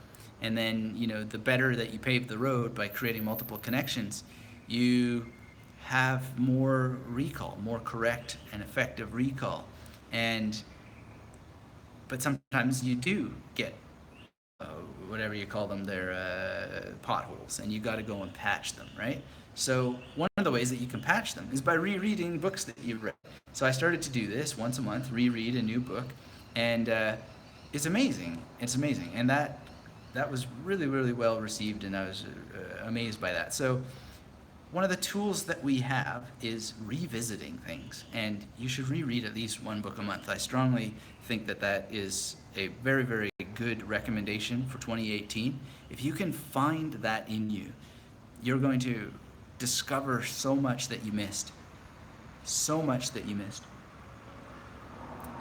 and then, the better that you pave the road by creating multiple connections, you have more recall, more correct and effective recall. But sometimes you do get whatever you call them, they're potholes, and you got to go and patch them, right? So one of the ways that you can patch them is by rereading books that you've read. So I started to do this once a month, reread a new book, and it's amazing. It's amazing, and that was really, really well received, and I was amazed by that. So one of the tools that we have is revisiting things, and you should reread at least one book a month. I strongly think that is a very, very good recommendation for 2018. If you can find that in you, you're going to discover so much that you missed,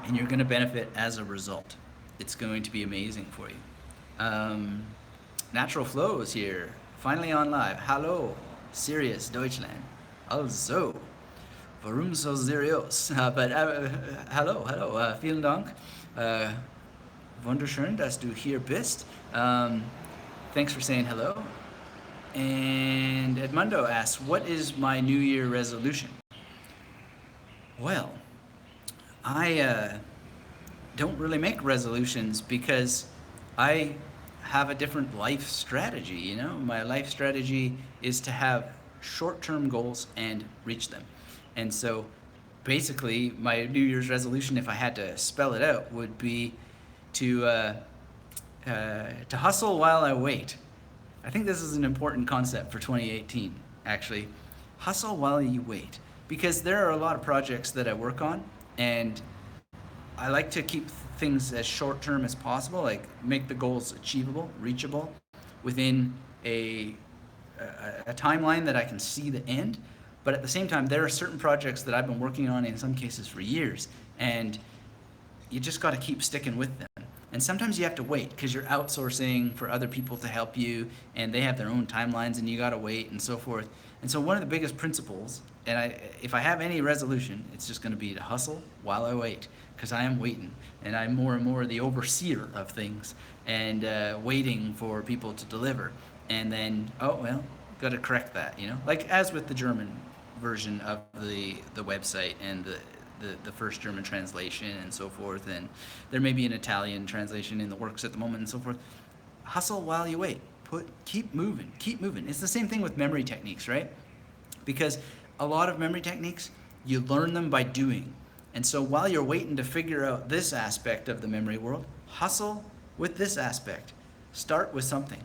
and you're going to benefit as a result. It's going to be amazing for you. Natural Flow is here, finally on live. Hallo, Sirius Deutschland. Also, warum so seriös? But hallo, vielen Dank. Wunderschön, dass du hier bist. Thanks for saying hello. And Edmundo asks, what is my New Year resolution? Well, I don't really make resolutions because I have a different life strategy. My life strategy is to have short-term goals and reach them. And so basically my New Year's resolution, if I had to spell it out, would be to hustle while I wait. I think this is an important concept for 2018, actually. Hustle while you wait. because there are a lot of projects that I work on, and I like to keep things as short term as possible, like make the goals achievable, reachable within a, a timeline that I can see the end. But at the same time, there are certain projects that I've been working on in some cases for years, and you just got to keep sticking with them. And sometimes you have to wait because you're outsourcing for other people to help you, and they have their own timelines, and you got to wait and so forth. And so one of the biggest principles, and if I have any resolution, it's just going to be to hustle while I wait, because I am waiting, and I'm more and more the overseer of things, and waiting for people to deliver. And then, oh well, got to correct that, like as with the German version of the website and the first German translation and so forth, and there may be an Italian translation in the works at the moment and so forth. Hustle while you wait. Keep moving, keep moving. It's the same thing with memory techniques, right? Because a lot of memory techniques, you learn them by doing. And so while you're waiting to figure out this aspect of the memory world, hustle with this aspect. Start with something.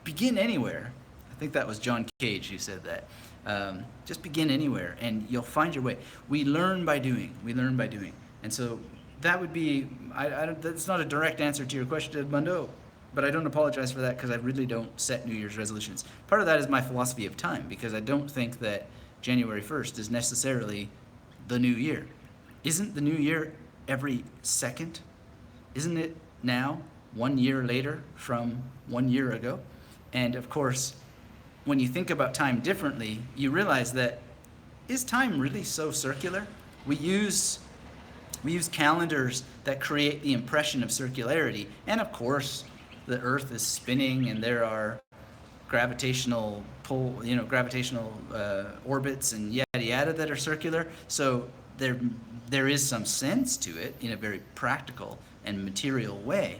Begin anywhere. I think that was John Cage who said that. Just begin anywhere, and you'll find your way. We learn by doing. We learn by doing. And so that would be. That's not a direct answer to your question, Edmundo, but I don't apologize for that because I really don't set New Year's resolutions. Part of that is my philosophy of time, because I don't think that January 1st is necessarily the new year. Isn't the new year every second? Isn't it now 1 year later from 1 year ago? And of course, when you think about time differently, you realize that, is time really so circular? We use calendars that create the impression of circularity, and of course the earth is spinning, and there are gravitational orbits and yada yada that are circular, so there is some sense to it in a very practical and material way.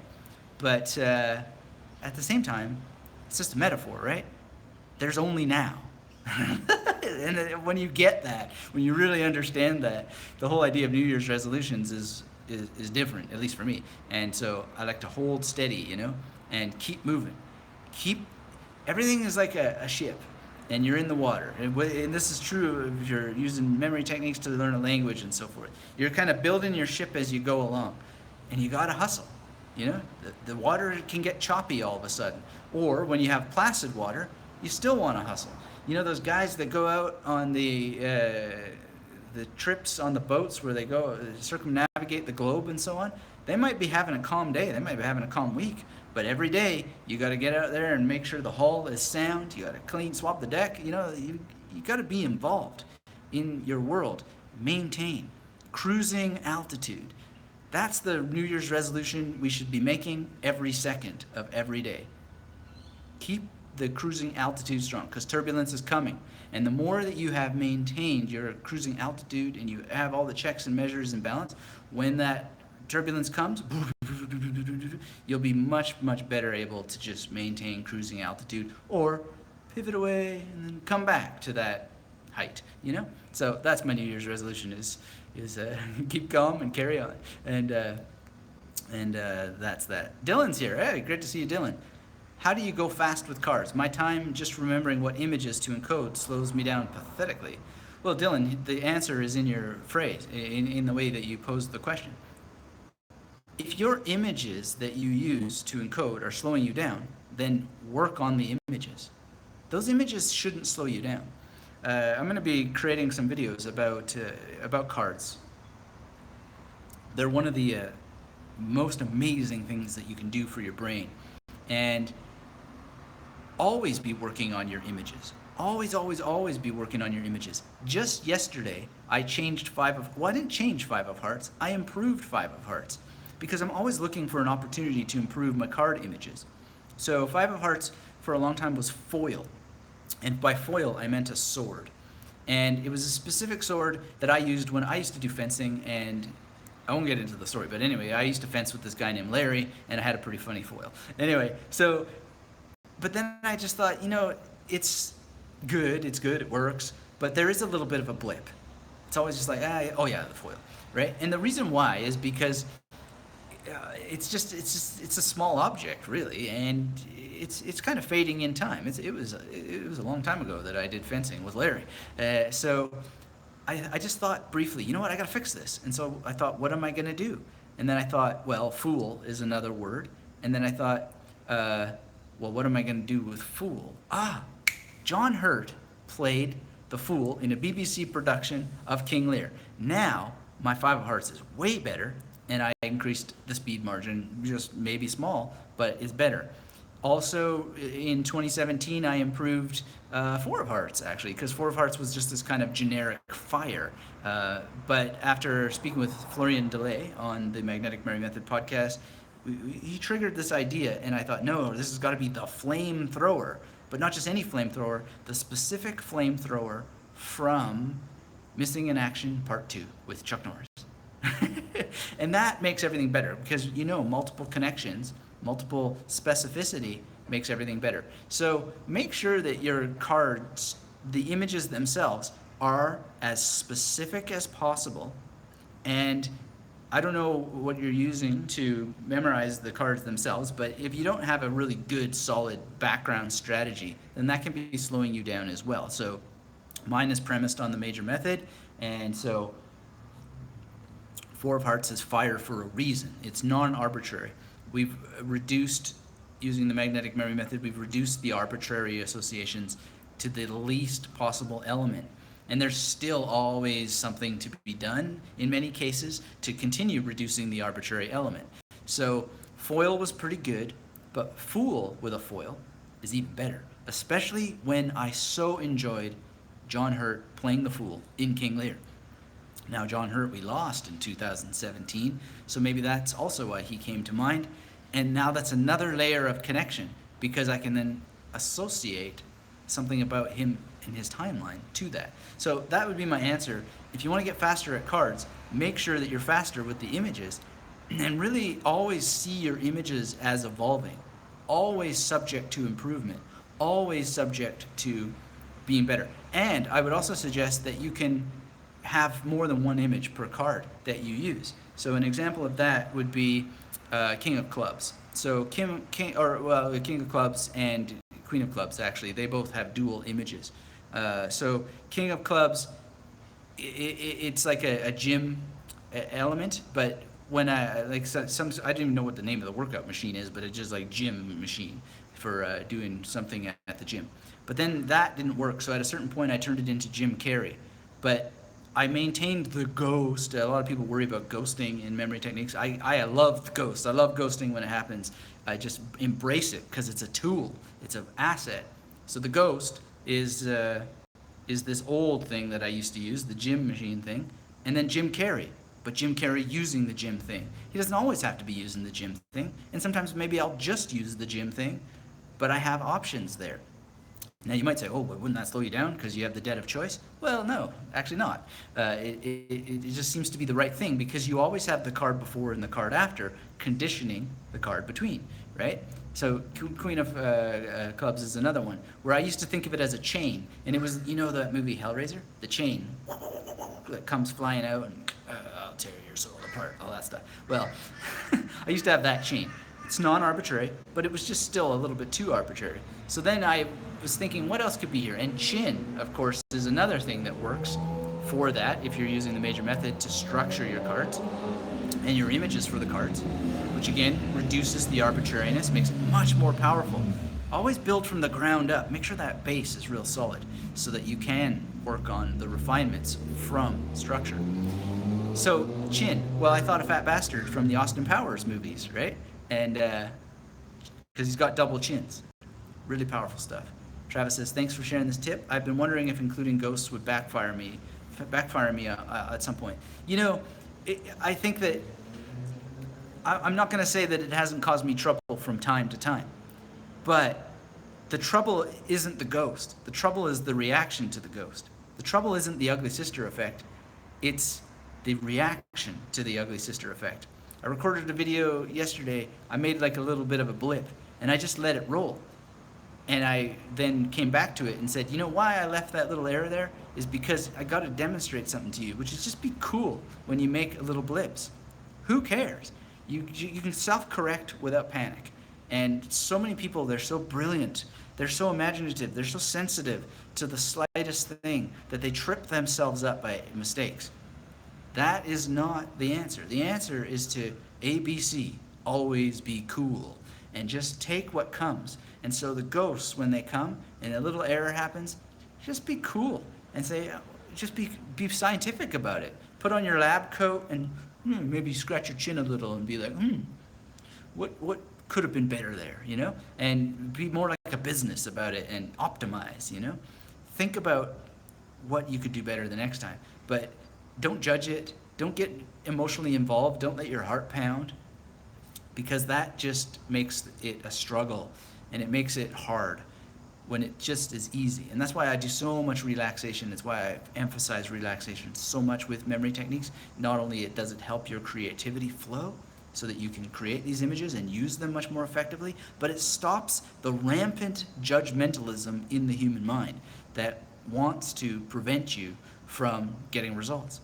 But at the same time, it's just a metaphor, right? There's only now. And when you get that, when you really understand that, the whole idea of New Year's resolutions is different, at least for me. And so I like to hold steady, and keep moving. Everything is like a ship, and you're in the water. And this is true if you're using memory techniques to learn a language and so forth. You're kind of building your ship as you go along, and you gotta hustle. The water can get choppy all of a sudden. Or when you have placid water, you still want to hustle. Those guys that go out on the trips on the boats where they go circumnavigate the globe and so on, they might be having a calm day, they might be having a calm week, but every day you got to get out there and make sure the hull is sound, you got to swap the deck, you got to be involved in your world. Maintain cruising altitude. That's the New Year's resolution we should be making every second of every day. Keep the cruising altitude strong, because turbulence is coming. And the more that you have maintained your cruising altitude and you have all the checks and measures in balance, when that turbulence comes, you'll be much, much better able to just maintain cruising altitude, or pivot away and then come back to that height, So that's my New Year's resolution, is keep calm and carry on. And that's that. Dylan's here. Hey, great to see you, Dylan. How do you go fast with cards? My time just remembering what images to encode slows me down pathetically. Well, Dylan, the answer is in your phrase, in the way that you posed the question. If your images that you use to encode are slowing you down, then work on the images. Those images shouldn't slow you down. I'm going to be creating some videos about cards. They're one of the most amazing things that you can do for your brain. And always be working on your images. Always, always, always be working on your images. Just yesterday, I changed I didn't change 5 of hearts, I improved 5 of hearts. Because I'm always looking for an opportunity to improve my card images. So 5 of hearts for a long time was foil. And by foil, I meant a sword. And it was a specific sword that I used when I used to do fencing, and I won't get into the story, but anyway, I used to fence with this guy named Larry, and I had a pretty funny foil. Anyway, but then I just thought, it's good, it works, but there is a little bit of a blip. It's always just like, oh yeah, the foil, right? And the reason why is because it's a small object, really, and it's kind of fading in time. It was a long time ago that I did fencing with Larry, so I just thought briefly, you know what, I got to fix this. And so I thought, what am I going to do? And then I thought, well, fool is another word. And then I thought, well, what am I going to do with fool? John Hurt played the fool in a BBC production of King Lear. Now, my Five of Hearts is way better, and I increased the speed margin, just maybe small, but it's better. Also, in 2017, I improved Four of Hearts, actually, because Four of Hearts was just this kind of generic fire. But after speaking with Florian Delay on the Magnetic Mary Method podcast, he triggered this idea, and I thought, no, this has got to be the flamethrower. But not just any flamethrower, the specific flamethrower from Missing in Action Part 2 with Chuck Norris. And that makes everything better because, multiple connections, multiple specificity makes everything better. So make sure that your cards, the images themselves, are as specific as possible. And I don't know what you're using to memorize the cards themselves, but if you don't have a really good, solid background strategy, then that can be slowing you down as well. So mine is premised on the major method, and so Four of Hearts is fire for a reason. It's non-arbitrary. We've reduced, using the magnetic memory method, we've reduced the arbitrary associations to the least possible element. And there's still always something to be done, in many cases, to continue reducing the arbitrary element. So foil was pretty good, but fool with a foil is even better, especially when I so enjoyed John Hurt playing the fool in King Lear. Now, John Hurt, we lost in 2017, so maybe that's also why he came to mind. And now that's another layer of connection, because I can then associate something about him and his timeline to that. So that would be my answer. If you want to get faster at cards, make sure that you're faster with the images, and really always see your images as evolving, always subject to improvement, always subject to being better. And I would also suggest that you can have more than one image per card that you use. So an example of that would be King of Clubs. So King of Clubs and Queen of Clubs, actually, they both have dual images. So King of Clubs, it's like a gym element, but when I didn't even know what the name of the workout machine is, but it's just like gym machine for doing something at the gym. But then that didn't work, so at a certain point I turned it into Jim Carrey. But I maintained the ghost. A lot of people worry about ghosting in memory techniques. I love the ghost. I love ghosting when it happens. I just embrace it because it's a tool. It's an asset. So the ghost is this old thing that I used to use, the gym machine thing, and then Jim Carrey. But Jim Carrey using the gym thing. He doesn't always have to be using the gym thing, and sometimes maybe I'll just use the gym thing, but I have options there. Now you might say, oh, but wouldn't that slow you down because you have the debt of choice? Well, no, actually not. It just seems to be the right thing because you always have the card before and the card after conditioning the card between, right? So Queen of Clubs is another one where I used to think of it as a chain, and it was, that movie Hellraiser? The chain that comes flying out and I'll tear your soul apart, all that stuff. Well, I used to have that chain. It's non-arbitrary, but it was just still a little bit too arbitrary. So then I was thinking, what else could be here? And chin, of course, is another thing that works for that if you're using the major method to structure your cards and your images for the cards, which again reduces the arbitrariness, makes it much more powerful. Always build from the ground up. Make sure that base is real solid so that you can work on the refinements from structure. So chin, well, I thought of Fat Bastard from the Austin Powers movies, right? And because he's got double chins. Really powerful stuff. Travis says, thanks for sharing this tip. I've been wondering if including ghosts would backfire me at some point. I think that I'm not going to say that it hasn't caused me trouble from time to time, but the trouble isn't the ghost. The trouble is the reaction to the ghost. The trouble isn't the ugly sister effect. It's the reaction to the ugly sister effect. I recorded a video yesterday. I made like a little bit of a blip, and I just let it roll. And I then came back to it and said, why I left that little error there is because I got to demonstrate something to you, which is just be cool when you make little blips. Who cares? You can self-correct without panic. And so many people, they're so brilliant They're so imaginative, they're so sensitive to the slightest thing that they trip themselves up by mistakes. That is not the answer. The answer is to ABC, always be cool, and just take what comes. And so the ghosts, when they come and a little error happens, just be cool and say, just be scientific about it. Put on your lab coat and maybe scratch your chin a little and be like, what could have been better there, you know? And be more like a business about it and optimize, you know? Think about what you could do better the next time. But don't judge it. Don't get emotionally involved. Don't let your heart pound, because that just makes it a struggle and it makes it hard when it just is easy. And that's why I do so much relaxation. That's why I emphasize relaxation so much with memory techniques. Not only does it help your creativity flow so that you can create these images and use them much more effectively, but it stops the rampant judgmentalism in the human mind that wants to prevent you from getting results.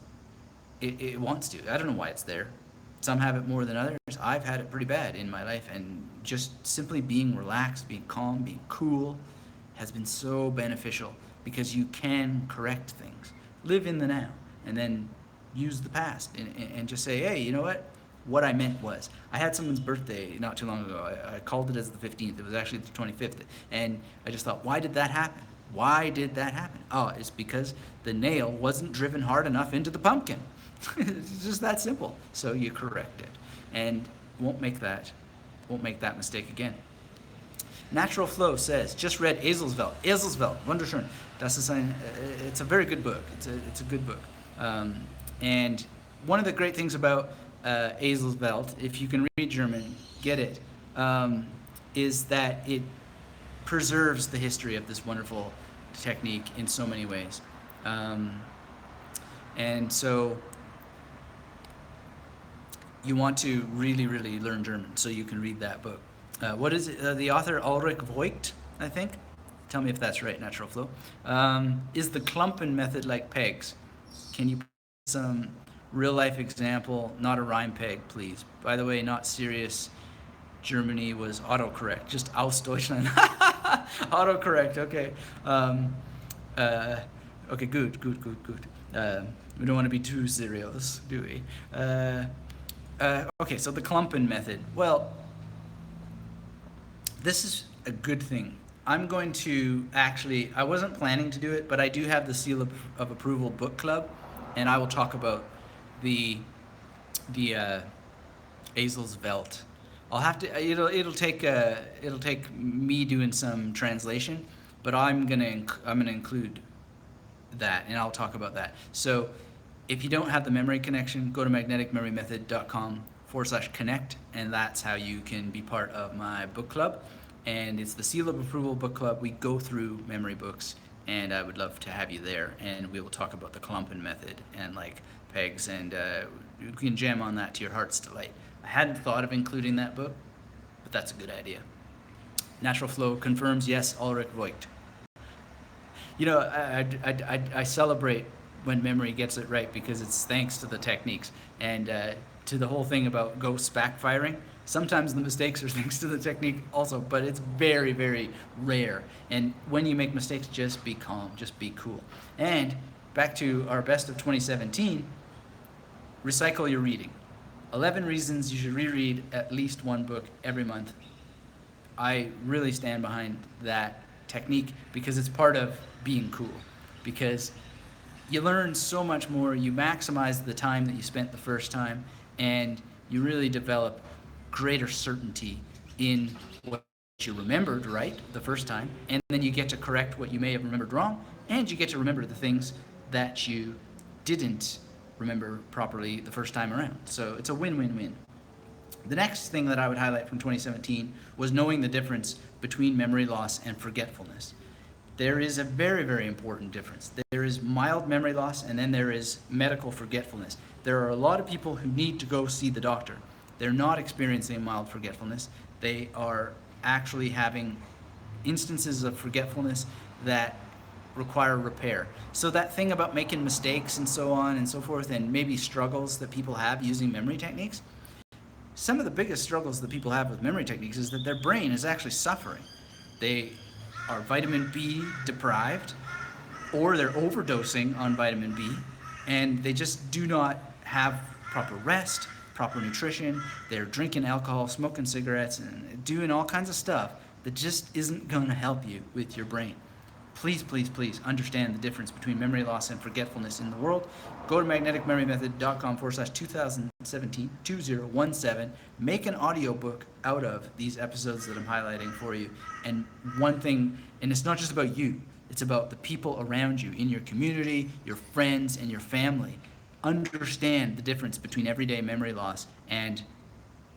It wants to. I don't know why it's there. Some have it more than others. I've had it pretty bad in my life, and just simply being relaxed, being calm, being cool has been so beneficial, because you can correct things. Live in the now, and then use the past and just say, hey, you know what I meant was, I had someone's birthday not too long ago. I called it as the 15th. It was actually the 25th. And I just thought, why did that happen? Why did that happen? Oh, it's because the nail wasn't driven hard enough into the pumpkin. It's just that simple. So you correct it, and won't make that mistake again. Natural Flow says, just read Eselswelt, wunderschön. Das ist it's a very good book. It's a good book. And one of the great things about Eselswelt, if you can read German, get it, is that it preserves the history of this wonderful technique in so many ways. And so you want to really, really learn German so you can read that book. What is it? The author Ulrich Voigt, I think. Tell me if that's right, Natural Flow. Is the Klumpen method like pegs? Can you put some real life example, not a rhyme peg, please? By the way, not serious. Germany was autocorrect, just aus Deutschland. Autocorrect, okay. Okay, good. We don't want to be too serious, do we? Okay, so the Klumpen method. Well, this is a good thing. I'm going to actually, I wasn't planning to do it, but I do have the Seal of Approval book club, and I will talk about the Eselswelt. I'll have to, it'll take me doing some translation, but I'm gonna include that, and I'll talk about that. So if you don't have the memory connection, go to magneticmemorymethod.com/connect, and that's how you can be part of my book club. And it's the Seal of Approval book club. We go through memory books, and I would love to have you there, and we will talk about the Klumpen method and like pegs, and you can jam on that to your heart's delight. I hadn't thought of including that book, but that's a good idea. Natural Flow confirms, yes, Ulrich Voigt. You know, I celebrate when memory gets it right, because it's thanks to the techniques and to the whole thing about ghosts backfiring. Sometimes the mistakes are thanks to the technique also, but it's very, very rare. And when you make mistakes, just be calm, just be cool. And back to our best of 2017, recycle your reading. 11 reasons you should reread at least one book every month. I really stand behind that technique because it's part of being cool. Because you learn so much more, you maximize the time that you spent the first time, and you really develop greater certainty in what you remembered right the first time, and then you get to correct what you may have remembered wrong, and you get to remember the things that you didn't remember properly the first time around. So it's a win-win-win. The next thing that I would highlight from 2017 was knowing the difference between memory loss and forgetfulness. There is a very, very important difference. There is mild memory loss, and then there is medical forgetfulness. There are a lot of people who need to go see the doctor. They're not experiencing mild forgetfulness. They are actually having instances of forgetfulness that require repair. So that thing about making mistakes and so on and so forth, and maybe struggles that people have using memory techniques, some of the biggest struggles that people have with memory techniques is that their brain is actually suffering. They are vitamin B deprived, or they're overdosing on vitamin B, and they just do not have proper rest, proper nutrition. They're drinking alcohol, smoking cigarettes, and doing all kinds of stuff that just isn't going to help you with your brain. Please, please, please understand the difference between memory loss and forgetfulness in the world. Go to magneticmemorymethod.com/2017, 2017. Make an audiobook out of these episodes that I'm highlighting for you. And one thing, and it's not just about you, it's about the people around you in your community, your friends, and your family. Understand the difference between everyday memory loss and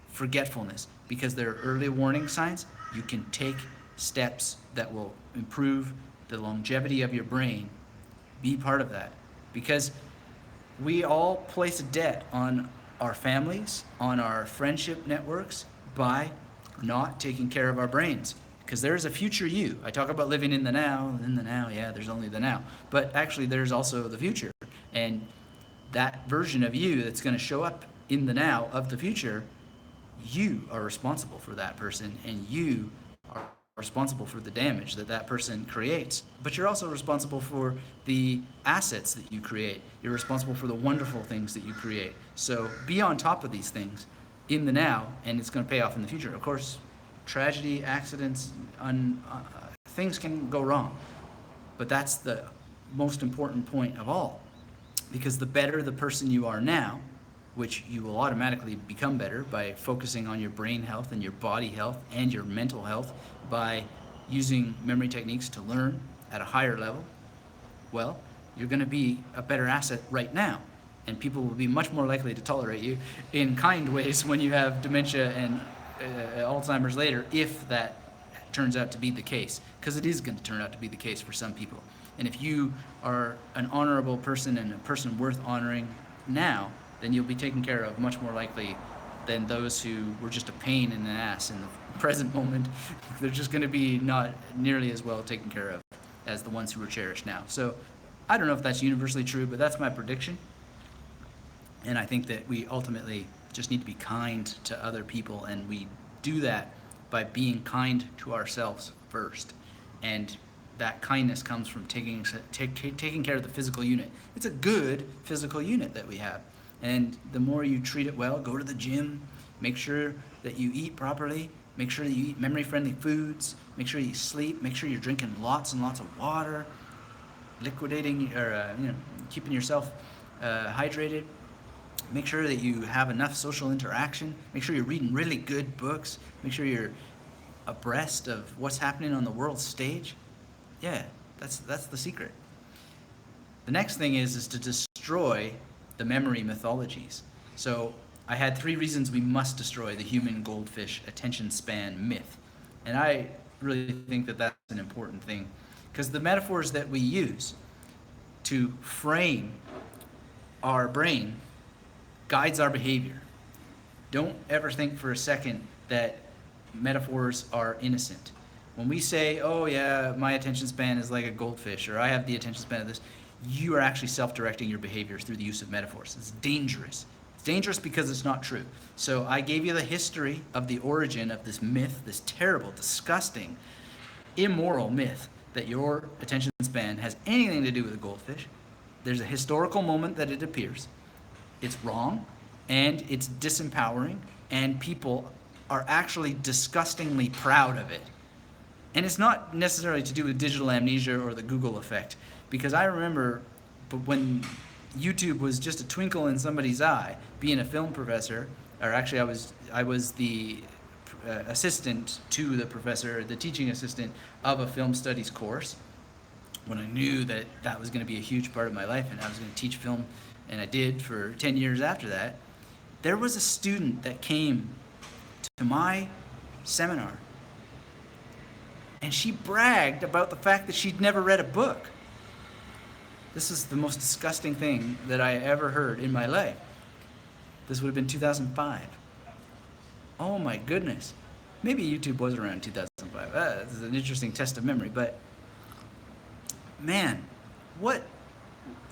forgetfulness, because there are early warning signs. You can take steps that will improve the longevity of your brain. Be part of that, because we all place a debt on our families, on our friendship networks, by not taking care of our brains. Because there's a future you. I talk about living in the now, yeah, there's only the now. But actually, there's also the future. And that version of you that's going to show up in the now of the future, you are responsible for that person, and you are responsible for the damage that that person creates. But you're also responsible for the assets that you create. You're responsible for the wonderful things that you create. So be on top of these things in the now, and it's going to pay off in the future. Of course, tragedy, accidents, things can go wrong. But that's the most important point of all. Because the better the person you are now, which you will automatically become better by focusing on your brain health and your body health and your mental health, by using memory techniques to learn at a higher level, well, you're going to be a better asset right now. And people will be much more likely to tolerate you in kind ways when you have dementia and Alzheimer's later, if that turns out to be the case. Because it is going to turn out to be the case for some people. And if you are an honorable person and a person worth honoring now, then you'll be taken care of much more likely than those who were just a pain in the ass in the present moment. They're just going to be not nearly as well taken care of as the ones who are cherished now. So I don't know if that's universally true, but that's my prediction. And I think that we ultimately just need to be kind to other people, and we do that by being kind to ourselves first. And that kindness comes from taking care of the physical unit. It's a good physical unit that we have. And the more you treat it well, go to the gym, make sure that you eat properly, make sure that you eat memory-friendly foods, make sure you sleep, make sure you're drinking lots and lots of water, liquidating or keeping yourself hydrated. Make sure that you have enough social interaction. Make sure you're reading really good books. Make sure you're abreast of what's happening on the world stage. Yeah, that's the secret. The next thing is to destroy the memory mythologies. So I had 3 reasons we must destroy the human goldfish attention span myth. And I really think that that's an important thing, because the metaphors that we use to frame our brain guides our behavior. Don't ever think for a second that metaphors are innocent. When we say, oh yeah, my attention span is like a goldfish, or I have the attention span of this, you are actually self-directing your behaviors through the use of metaphors. It's dangerous. It's dangerous because it's not true. So I gave you the history of the origin of this myth, this terrible, disgusting, immoral myth that your attention span has anything to do with a goldfish. There's a historical moment that it appears. It's wrong, and it's disempowering, and people are actually disgustingly proud of it. And it's not necessarily to do with digital amnesia or the Google effect, because I remember when YouTube was just a twinkle in somebody's eye, being a film professor, or actually I was the assistant to the professor, the teaching assistant of a film studies course, when I knew that that was going to be a huge part of my life and I was going to teach film, and I did for 10 years after that. There was a student that came to my seminar, and she bragged about the fact that she'd never read a book. This is the most disgusting thing that I ever heard in my life. This would have been 2005. Oh my goodness. Maybe YouTube was around 2005. This is an interesting test of memory, but man,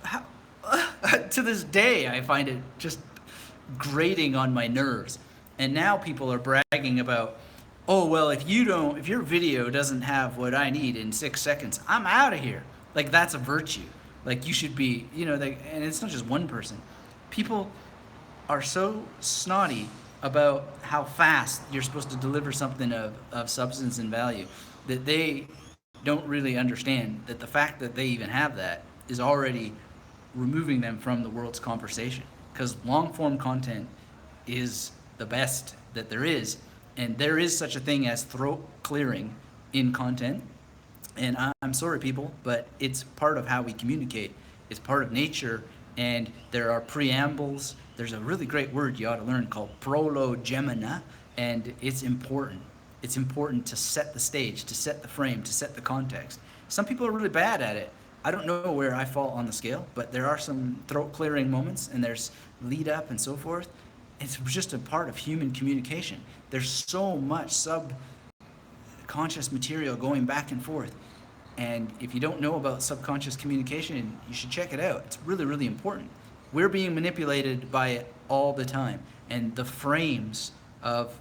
how, to this day I find it just grating on my nerves. And now people are bragging about oh well, if your video doesn't have what I need in 6 seconds, I'm out of here. Like that's a virtue. Like you should be, and it's not just one person. People are so snotty about how fast you're supposed to deliver something of substance and value that they don't really understand that the fact that they even have that is already removing them from the world's conversation. Because long form content is the best that there is, and there is such a thing as throat clearing in content. And I'm sorry, people, but it's part of how we communicate. It's part of nature, and there are preambles. There's a really great word you ought to learn called prolegomena, and it's important. It's important to set the stage, to set the frame, to set the context. Some people are really bad at it. I don't know where I fall on the scale, but there are some throat clearing moments, and there's lead up and so forth. It's just a part of human communication. There's so much subconscious material going back and forth. And if you don't know about subconscious communication, you should check it out. It's really, really important. We're being manipulated by it all the time. And the frames of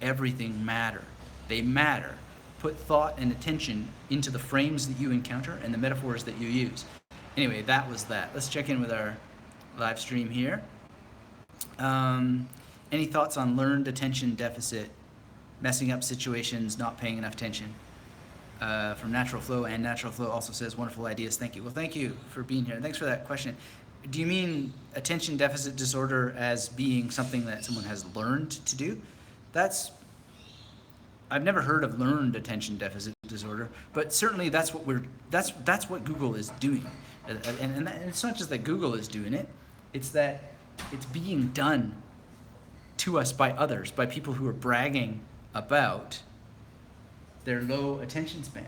everything matter. They matter. Put thought and attention into the frames that you encounter and the metaphors that you use. Anyway, that was that. Let's check in with our live stream here. Any thoughts on learned attention deficit, messing up situations, not paying enough attention? From Natural Flow, and Natural Flow also says, wonderful ideas, thank you. Well, thank you for being here. Thanks for that question. Do you mean attention deficit disorder as being something that someone has learned to do? I've never heard of learned attention deficit disorder, but certainly that's what Google is doing. And it's not just that Google is doing it, it's that it's being done to us by others, by people who are bragging about their low attention span.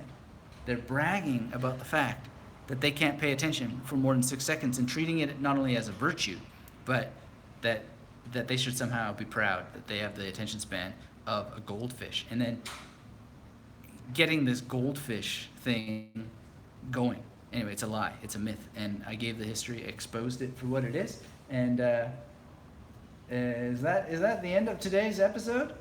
They're bragging about the fact that they can't pay attention for more than 6 seconds and treating it not only as a virtue, but that they should somehow be proud that they have the attention span of a goldfish. And then getting this goldfish thing going. Anyway, it's a lie. It's a myth. And I gave the history, exposed it for what it is. And is that the end of today's episode?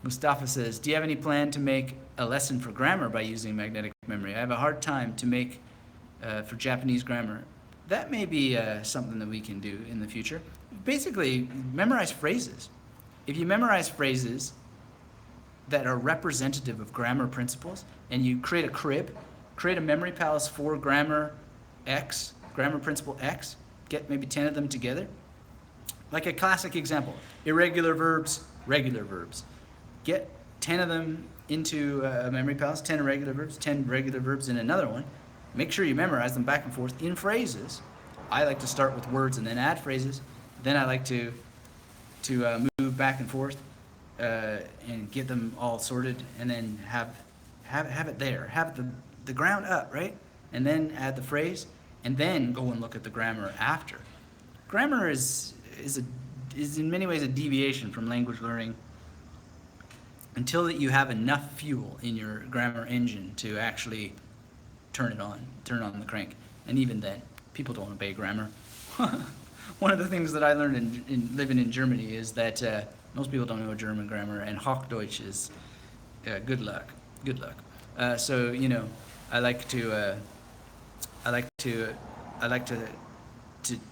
Mustafa says, do you have any plan to make a lesson for grammar by using magnetic memory? I have a hard time to make for Japanese grammar. That may be something that we can do in the future. Basically, memorize phrases. If you memorize phrases that are representative of grammar principles, and you create a crib, create a memory palace for grammar X, grammar principle X, get maybe 10 of them together. Like a classic example, irregular verbs, regular verbs. Get 10 of them into a memory palace, 10 irregular verbs, 10 regular verbs in another one. Make sure you memorize them back and forth in phrases. I like to start with words and then add phrases. Then I like to move back and forth and get them all sorted, and then have it there. Have the ground up, right? And then add the phrase, and then go and look at the grammar after. Grammar is in many ways a deviation from language learning until that you have enough fuel in your grammar engine to actually turn on the crank. And even then, people don't obey grammar. One of the things that I learned in living in Germany is that most people don't know German grammar, and Hochdeutsch is good luck. So I like to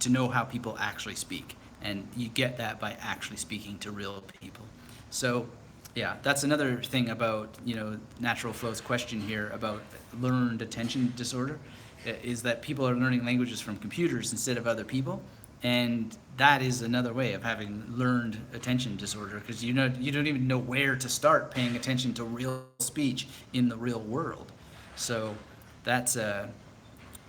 know how people actually speak, and you get that by actually speaking to real people. So yeah, that's another thing about Natural Flow's question here about learned attention disorder, is that people are learning languages from computers instead of other people. And that is another way of having learned attention disorder, because you don't even know where to start paying attention to real speech in the real world. So that's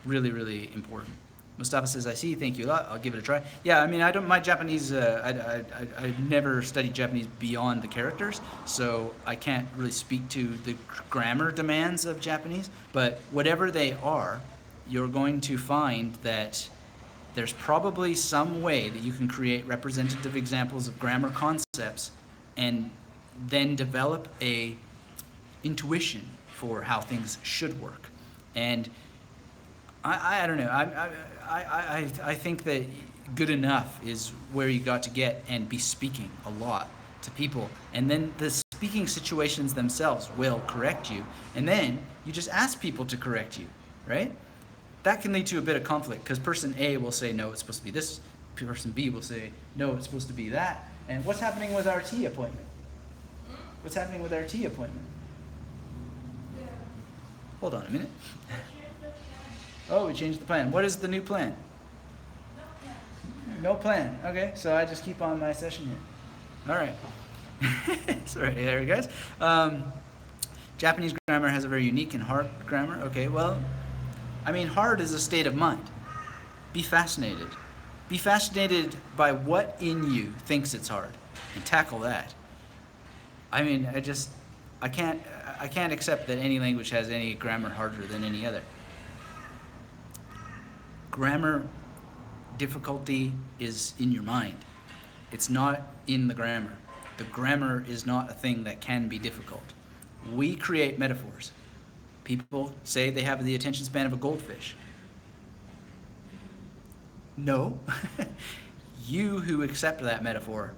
really, really important. Mustafa says, I see, thank you a lot, I'll give it a try. Yeah, I mean, my Japanese, I've never studied Japanese beyond the characters, so I can't really speak to the grammar demands of Japanese, but whatever they are, you're going to find that there's probably some way that you can create representative examples of grammar concepts and then develop a intuition for how things should work. And I don't know, I think that good enough is where you got to get and be speaking a lot to people. And then the speaking situations themselves will correct you. And then you just ask people to correct you, right? That can lead to a bit of conflict because person A will say, no, it's supposed to be this. Person B will say, no, it's supposed to be that. And what's happening with our tea appointment? What's happening with our tea appointment? Hold on a minute. Oh, we changed the plan. What is the new plan? No plan. Okay, so I just keep on my session here. All right. Sorry, there, guys. Japanese grammar has a very unique and hard grammar. Okay, well, I mean, hard is a state of mind. Be fascinated. Be fascinated by what in you thinks it's hard, and tackle that. I mean, I can't accept that any language has any grammar harder than any other. Grammar difficulty is in your mind. It's not in the grammar. The grammar is not a thing that can be difficult. We create metaphors. People say they have the attention span of a goldfish. No. You who accept that metaphor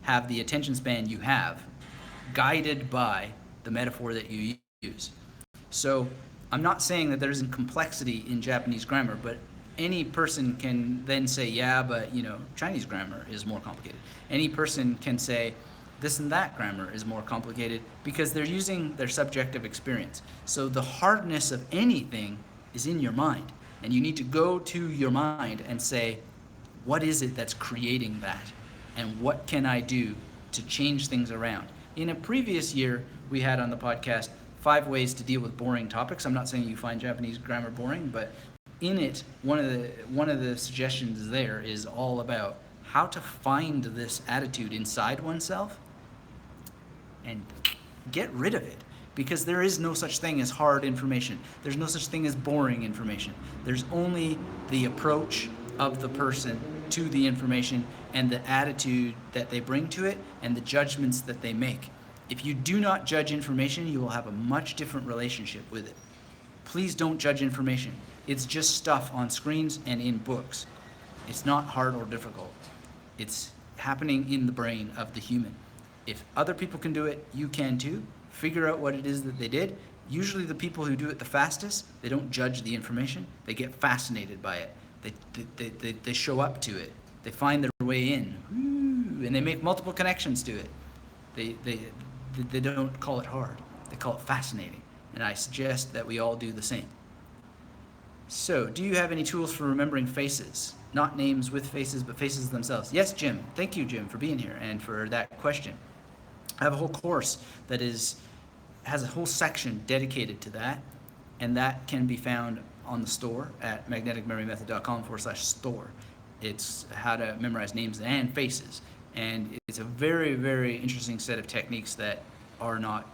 have the attention span you have, guided by the metaphor that you use. So I'm not saying that there isn't complexity in Japanese grammar, but any person can then say, yeah, but Chinese grammar is more complicated. Any person can say, this and that grammar is more complicated because they're using their subjective experience. So the hardness of anything is in your mind. And you need to go to your mind and say, what is it that's creating that? And what can I do to change things around? In a previous year, we had on the podcast 5 ways to deal with boring topics. I'm not saying you find Japanese grammar boring, but in it, one of the suggestions there is all about how to find this attitude inside oneself and get rid of it. Because there is no such thing as hard information. There's no such thing as boring information. There's only the approach of the person to the information and the attitude that they bring to it and the judgments that they make. If you do not judge information, you will have a much different relationship with it. Please don't judge information. It's just stuff on screens and in books. It's not hard or difficult. It's happening in the brain of the human. If other people can do it, you can too. Figure out what it is that they did. Usually the people who do it the fastest, they don't judge the information. They get fascinated by it. They show up to it. They find their way in. And they make multiple connections to it. They don't call it hard. They call it fascinating. And I suggest that we all do the same. So, do you have any tools for remembering faces? Not names with faces, but faces themselves. Yes, Jim. Thank you, Jim, for being here and for that question. I have a whole course that has a whole section dedicated to that, and that can be found on the store at magneticmemorymethod.com/store. It's how to memorize names and faces, and it's a very, very interesting set of techniques that are not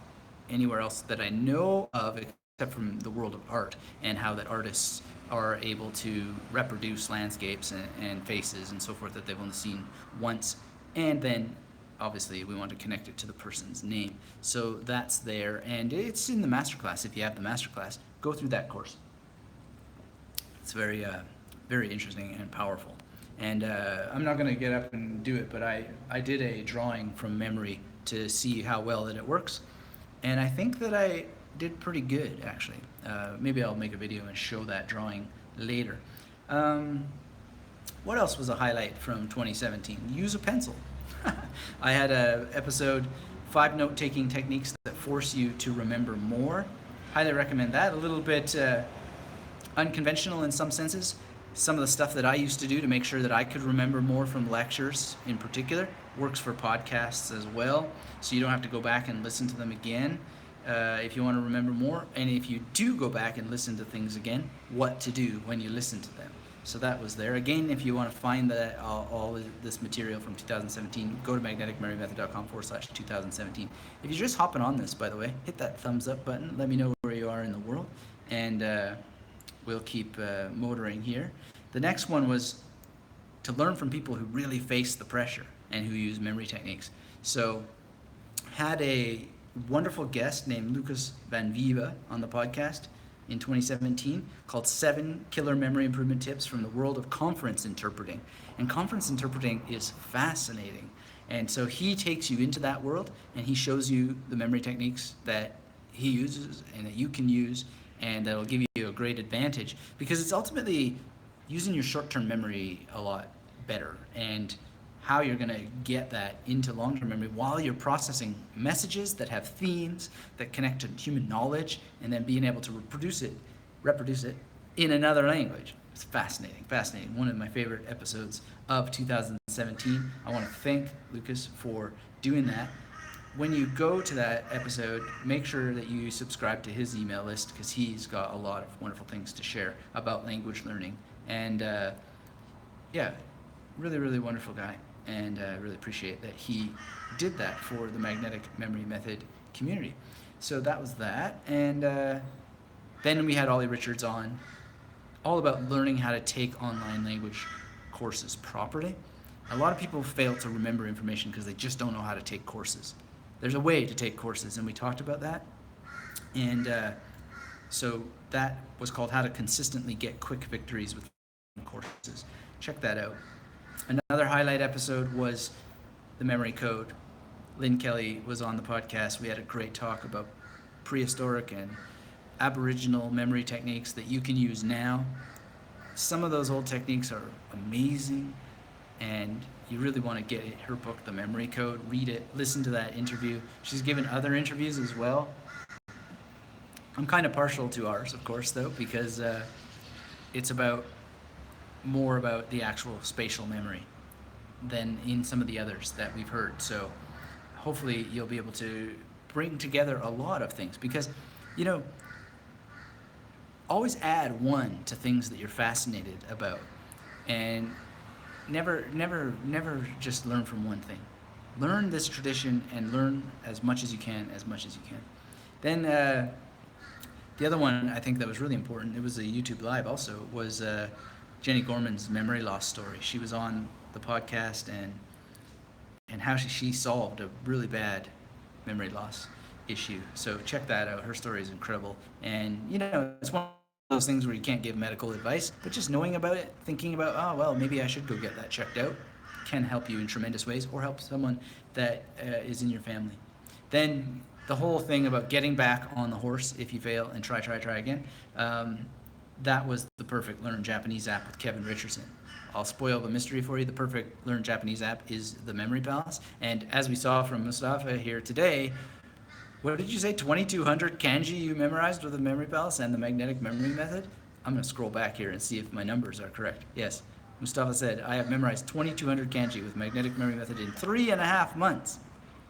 anywhere else that I know of except from the world of art, and how that artists are able to reproduce landscapes and faces and so forth that they've only seen once, and then obviously we want to connect it to the person's name. So that's there, and it's in the masterclass. If you have the masterclass, go through that course. It's very, very interesting and powerful. And I'm not going to get up and do it, but I did a drawing from memory to see how well that it works. And I think that I did pretty good, actually. Maybe I'll make a video and show that drawing later. What else was a highlight from 2017? Use a pencil. I had a episode, 5 note-taking techniques that force you to remember more. Highly recommend that. A little bit unconventional in some senses. Some of the stuff that I used to do to make sure that I could remember more from lectures in particular works for podcasts as well. So you don't have to go back and listen to them again if you want to remember more. And if you do go back and listen to things again, what to do when you listen to them. So that was there. Again, if you want to find all this material from 2017, go to magneticmemorymethod.com/2017. If you're just hopping on this, by the way, hit that thumbs up button. Let me know where you are in the world. And we'll keep motoring here. The next one was to learn from people who really face the pressure and who use memory techniques. So had a wonderful guest named Lucas Van Viva on the podcast. in 2017 called 7 Killer Memory Improvement Tips from the World of Conference Interpreting. And conference interpreting is fascinating. And so he takes you into that world and he shows you the memory techniques that he uses and that you can use, and that'll give you a great advantage because it's ultimately using your short-term memory a lot better and how you're going to get that into long-term memory while you're processing messages that have themes that connect to human knowledge and then being able to reproduce it in another language. It's fascinating. One of my favorite episodes of 2017. I want to thank Lucas for doing that. When you go to that episode, make sure that you subscribe to his email list because he's got a lot of wonderful things to share about language learning. And yeah, really wonderful guy. And I really appreciate that he did that for the magnetic memory method community. So that was that. And then we had Ollie Richards on, all about learning how to take online language courses properly. A lot of people fail to remember information because they just don't know how to take courses. There's a way to take courses, and we talked about that. And so that was called How to Consistently Get Quick Victories with Courses. Check that out. Another highlight episode was the memory code. Lynn Kelly was on the podcast. We had a great talk about prehistoric and Aboriginal memory techniques that you can use now. Some of those old techniques are amazing, and you really want to get her book, The Memory Code, read it, listen to that interview. She's given other interviews as well. I'm kind of partial to ours, of course, though, because it's more about the actual spatial memory than in some of the others that we've heard. So hopefully you'll be able to bring together a lot of things because, always add one to things that you're fascinated about, and never just learn from one thing. Learn this tradition and learn as much as you can. Then the other one I think that was really important, it was a YouTube live also, was Jenny Gorman's memory loss story. She was on the podcast and how she solved a really bad memory loss issue. So check that out. Her story is incredible. And it's one of those things where you can't give medical advice, but just knowing about it, thinking about, maybe I should go get that checked out, can help you in tremendous ways, or help someone that is in your family. Then the whole thing about getting back on the horse if you fail and try again, that was the perfect Learn Japanese app with Kevin Richardson. I'll spoil the mystery for you. The perfect Learn Japanese app is the Memory Palace. And as we saw from Mustafa here today, what did you say, 2,200 kanji you memorized with the Memory Palace and the magnetic memory method? I'm going to scroll back here and see if my numbers are correct. Yes, Mustafa said, I have memorized 2,200 kanji with magnetic memory method in 3.5 months.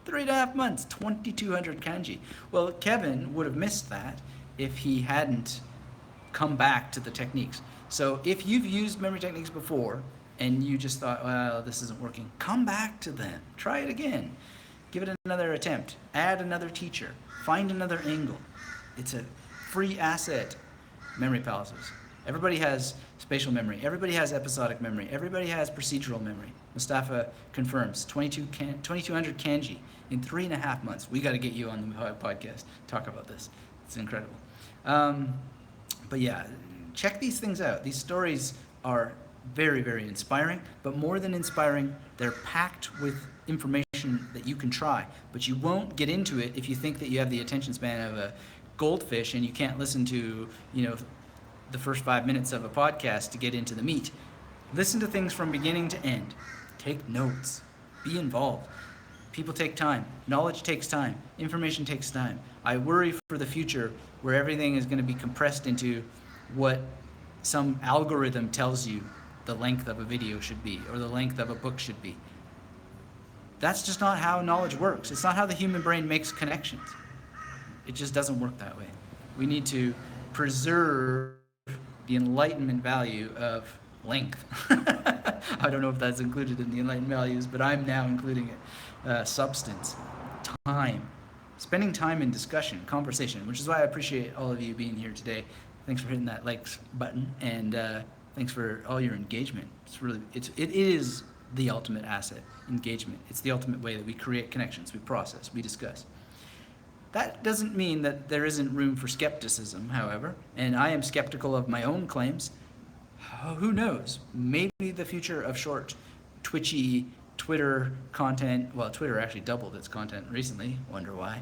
3.5 months, 2,200 kanji. Well, Kevin would have missed that if he hadn't come back to the techniques. So if you've used memory techniques before and you just thought, well, this isn't working, come back to them. Try it again. Give it another attempt. Add another teacher. Find another angle. It's a free asset. Memory palaces. Everybody has spatial memory. Everybody has episodic memory. Everybody has procedural memory. Mustafa confirms 2,200 kanji in 3.5 months. We got to get you on the podcast. Talk about this. It's incredible. But yeah, check these things out. These stories are very, very inspiring, but more than inspiring, they're packed with information that you can try, but you won't get into it if you think that you have the attention span of a goldfish and you can't listen to, the first 5 minutes of a podcast to get into the meat. Listen to things from beginning to end. Take notes. Be involved. People take time. Knowledge takes time. Information takes time. I worry for the future where everything is going to be compressed into what some algorithm tells you the length of a video should be or the length of a book should be. That's just not how knowledge works. It's not how the human brain makes connections. It just doesn't work that way. We need to preserve the enlightenment value of length. I don't know if that's included in the enlightenment values, but I'm now including it. Substance, time, spending time in discussion, conversation, which is why I appreciate all of you being here today. Thanks for hitting that likes button, and thanks for all your engagement. It is the ultimate asset, engagement. It's the ultimate way that we create connections, we process, we discuss. That doesn't mean that there isn't room for skepticism, however, and I am skeptical of my own claims. Who knows? Maybe the future of short, twitchy Twitter content, well, Twitter actually doubled its content recently, wonder why.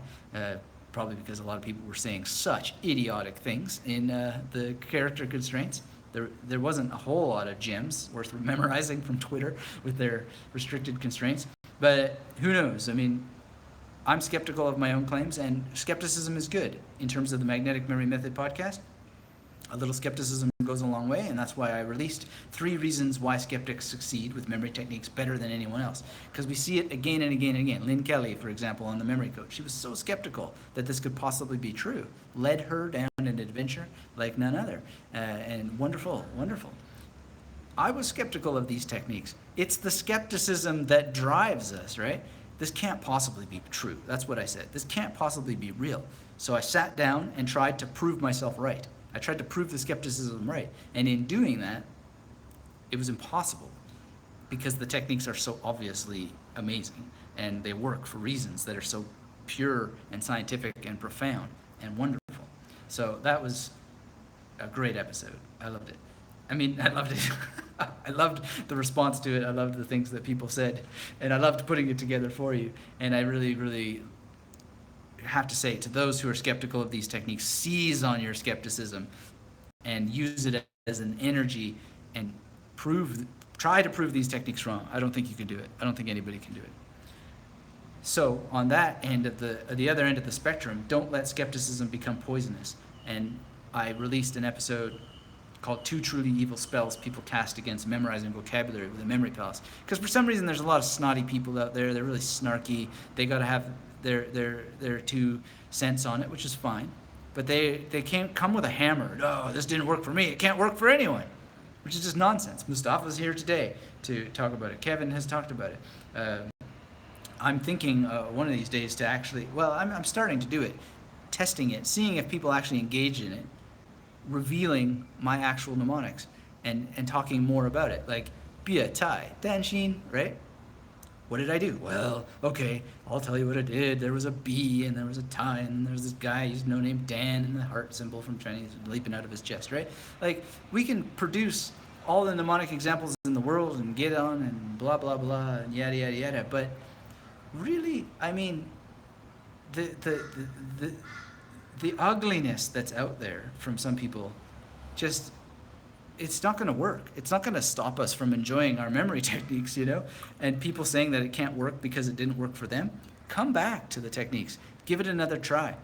Probably because a lot of people were saying such idiotic things in the character constraints. There wasn't a whole lot of gems worth memorizing from Twitter with their restricted constraints. But who knows? I mean, I'm skeptical of my own claims, and skepticism is good. In terms of the Magnetic Memory Method podcast, a little skepticism goes a long way, and that's why I released 3 reasons why skeptics succeed with memory techniques better than anyone else. Because we see it again and again and again. Lynn Kelly, for example, on the Memory Coach, she was so skeptical that this could possibly be true. Led her down an adventure like none other. And wonderful, wonderful. I was skeptical of these techniques. It's the skepticism that drives us, right? This can't possibly be true. That's what I said. This can't possibly be real. So I sat down and tried to prove myself right. I tried to prove the skepticism right. And in doing that, it was impossible because the techniques are so obviously amazing and they work for reasons that are so pure and scientific and profound and wonderful. So that was a great episode. I loved it. I mean, I loved it. I loved the response to it. I loved the things that people said. And I loved putting it together for you. And I really, really have to say to those who are skeptical of these techniques, seize on your skepticism and use it as an energy and try to prove these techniques wrong. I don't think you can do it. I don't think anybody can do it. So on that end of the other end of the spectrum, don't let skepticism become poisonous. And I released an episode called 2 Truly Evil Spells People Cast Against Memorizing Vocabulary with a Memory Palace. Because for some reason there's a lot of snotty people out there. They're really snarky. They got to have their 2 cents on it, which is fine. But they can't come with a hammer. Oh, this didn't work for me. It can't work for anyone. Which is just nonsense. Mustafa's here today to talk about it. Kevin has talked about it. I'm thinking one of these days to actually, well, I'm starting to do it, testing it, seeing if people actually engage in it, revealing my actual mnemonics and talking more about it. Like, Bia, Tai, Danshin, right? What did I do? Well, okay, I'll tell you what I did. There was a B and there was a tie and there was this guy, he's no named Dan, and the heart symbol from Chinese leaping out of his chest, right? Like, we can produce all the mnemonic examples in the world and get on and blah, blah, blah, and yada, yada, yada. But really, I mean, the ugliness that's out there from some people, just, it's not going to work. It's not going to stop us from enjoying our memory techniques, you know? And people saying that it can't work because it didn't work for them, come back to the techniques. Give it another try.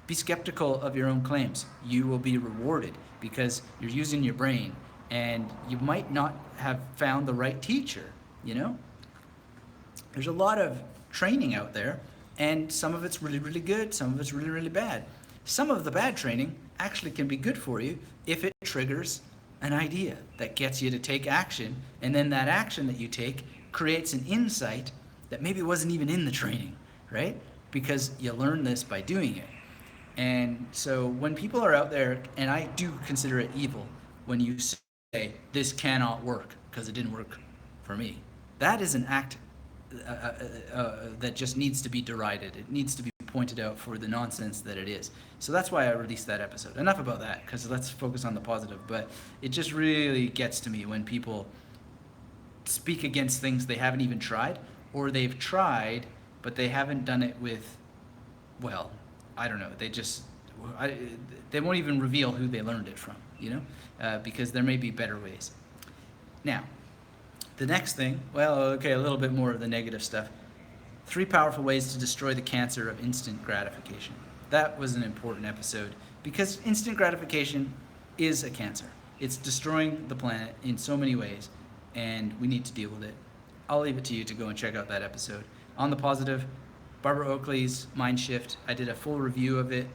Be skeptical of your own claims. You will be rewarded because you're using your brain and you might not have found the right teacher, you know? There's a lot of training out there and some of it's really, really good. Some of it's really, really bad. Some of the bad training actually can be good for you if it triggers an idea that gets you to take action, and then that action that you take creates an insight that maybe wasn't even in the training, right? Because you learn this by doing it. And so when people are out there, and I do consider it evil when you say, this cannot work because it didn't work for me, that is an act that just needs to be derided. It needs to be pointed out for the nonsense that it is. So that's why I released that episode. Enough about that, because let's focus on the positive. But it just really gets to me when people speak against things they haven't even tried, or they've tried, but they haven't done it with, well, I don't know. They won't even reveal who they learned it from, you know, because there may be better ways. Now, the next thing, well, okay, a little bit more of the negative stuff. 3 powerful ways to destroy the cancer of instant gratification. That was an important episode because instant gratification is a cancer. It's destroying the planet in so many ways, and we need to deal with it. I'll leave it to you to go and check out that episode. On the positive, Barbara Oakley's Mind Shift. I did a full review of it.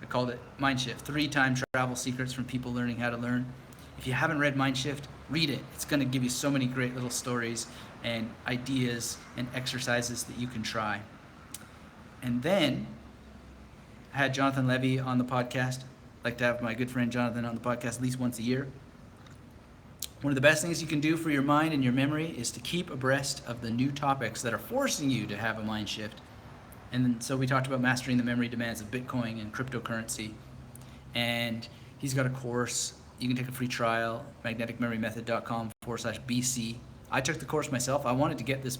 I called it Mind Shift, 3 time travel secrets from people learning how to learn. If you haven't read Mind Shift, read it. It's going to give you so many great little stories and ideas and exercises that you can try. And then I had Jonathan Levy on the podcast. I like to have my good friend Jonathan on the podcast at least once a year. One of the best things you can do for your mind and your memory is to keep abreast of the new topics that are forcing you to have a mind shift. And then, so we talked about mastering the memory demands of Bitcoin and cryptocurrency. And he's got a course. You can take a free trial, magneticmemorymethod.com/BC. I took the course myself. I wanted to get this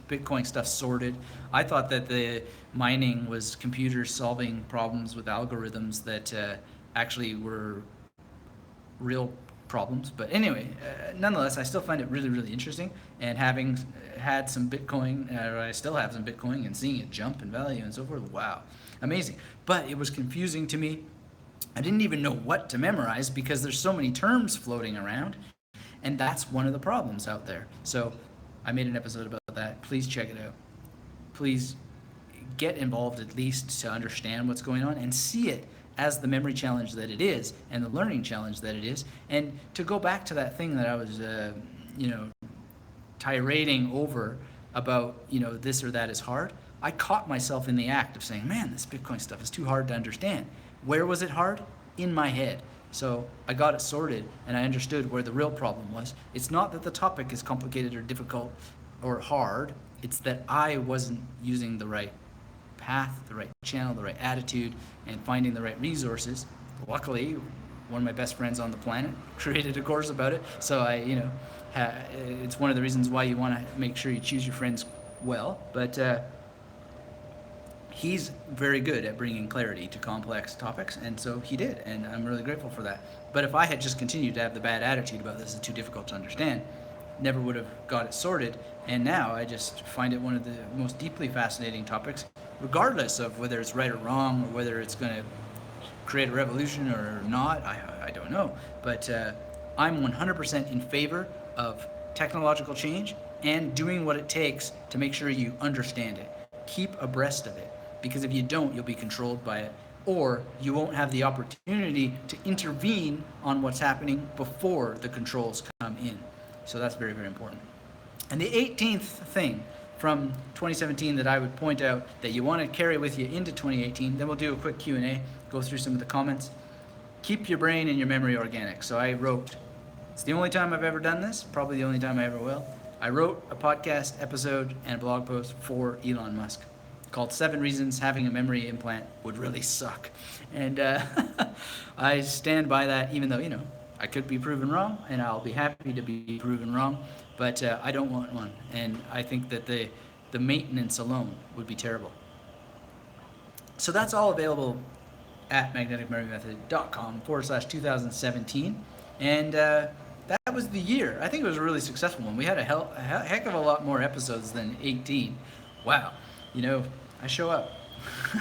Bitcoin stuff sorted. I thought that the mining was computers solving problems with algorithms that actually were real problems. But anyway, nonetheless, I still find it really, really interesting. And having had some Bitcoin, or I still have some Bitcoin, and seeing it jump in value and so forth, wow, amazing. But it was confusing to me. I didn't even know what to memorize because there's so many terms floating around, and that's one of the problems out there. So I made an episode about that. Please check it out. Please get involved at least to understand what's going on and see it as the memory challenge that it is and the learning challenge that it is. And to go back to that thing that I was, tirading over about, this or that is hard, I caught myself in the act of saying, man, this Bitcoin stuff is too hard to understand. Where was it hard? In my head. So I got it sorted and I understood where the real problem was. It's not that the topic is complicated or difficult or hard. It's that I wasn't using the right path, the right channel, the right attitude, and finding the right resources. Luckily, one of my best friends on the planet created a course about it. So it's one of the reasons why you want to make sure you choose your friends well. But he's very good at bringing clarity to complex topics, and so he did, and I'm really grateful for that. But if I had just continued to have the bad attitude about this is too difficult to understand, never would have got it sorted, and now I just find it one of the most deeply fascinating topics, regardless of whether it's right or wrong, or whether it's going to create a revolution or not. I don't know, but I'm 100% in favor of technological change and doing what it takes to make sure you understand it. Keep abreast of it. Because if you don't, you'll be controlled by it, or you won't have the opportunity to intervene on what's happening before the controls come in. So that's very, very important. And the 18th thing from 2017 that I would point out that you want to carry with you into 2018, then we'll do a quick Q&A, go through some of the comments. Keep your brain and your memory organic. So I wrote, it's the only time I've ever done this, probably the only time I ever will. I wrote a podcast episode and a blog post for Elon Musk called 7 Reasons Having a Memory Implant Would Really Suck. And I stand by that, even though, I could be proven wrong, and I'll be happy to be proven wrong, but I don't want one. And I think that the maintenance alone would be terrible. So that's all available at magneticmemorymethod.com/2017. And that was the year. I think it was a really successful one. We had a heck of a lot more episodes than 18. Wow. I show up.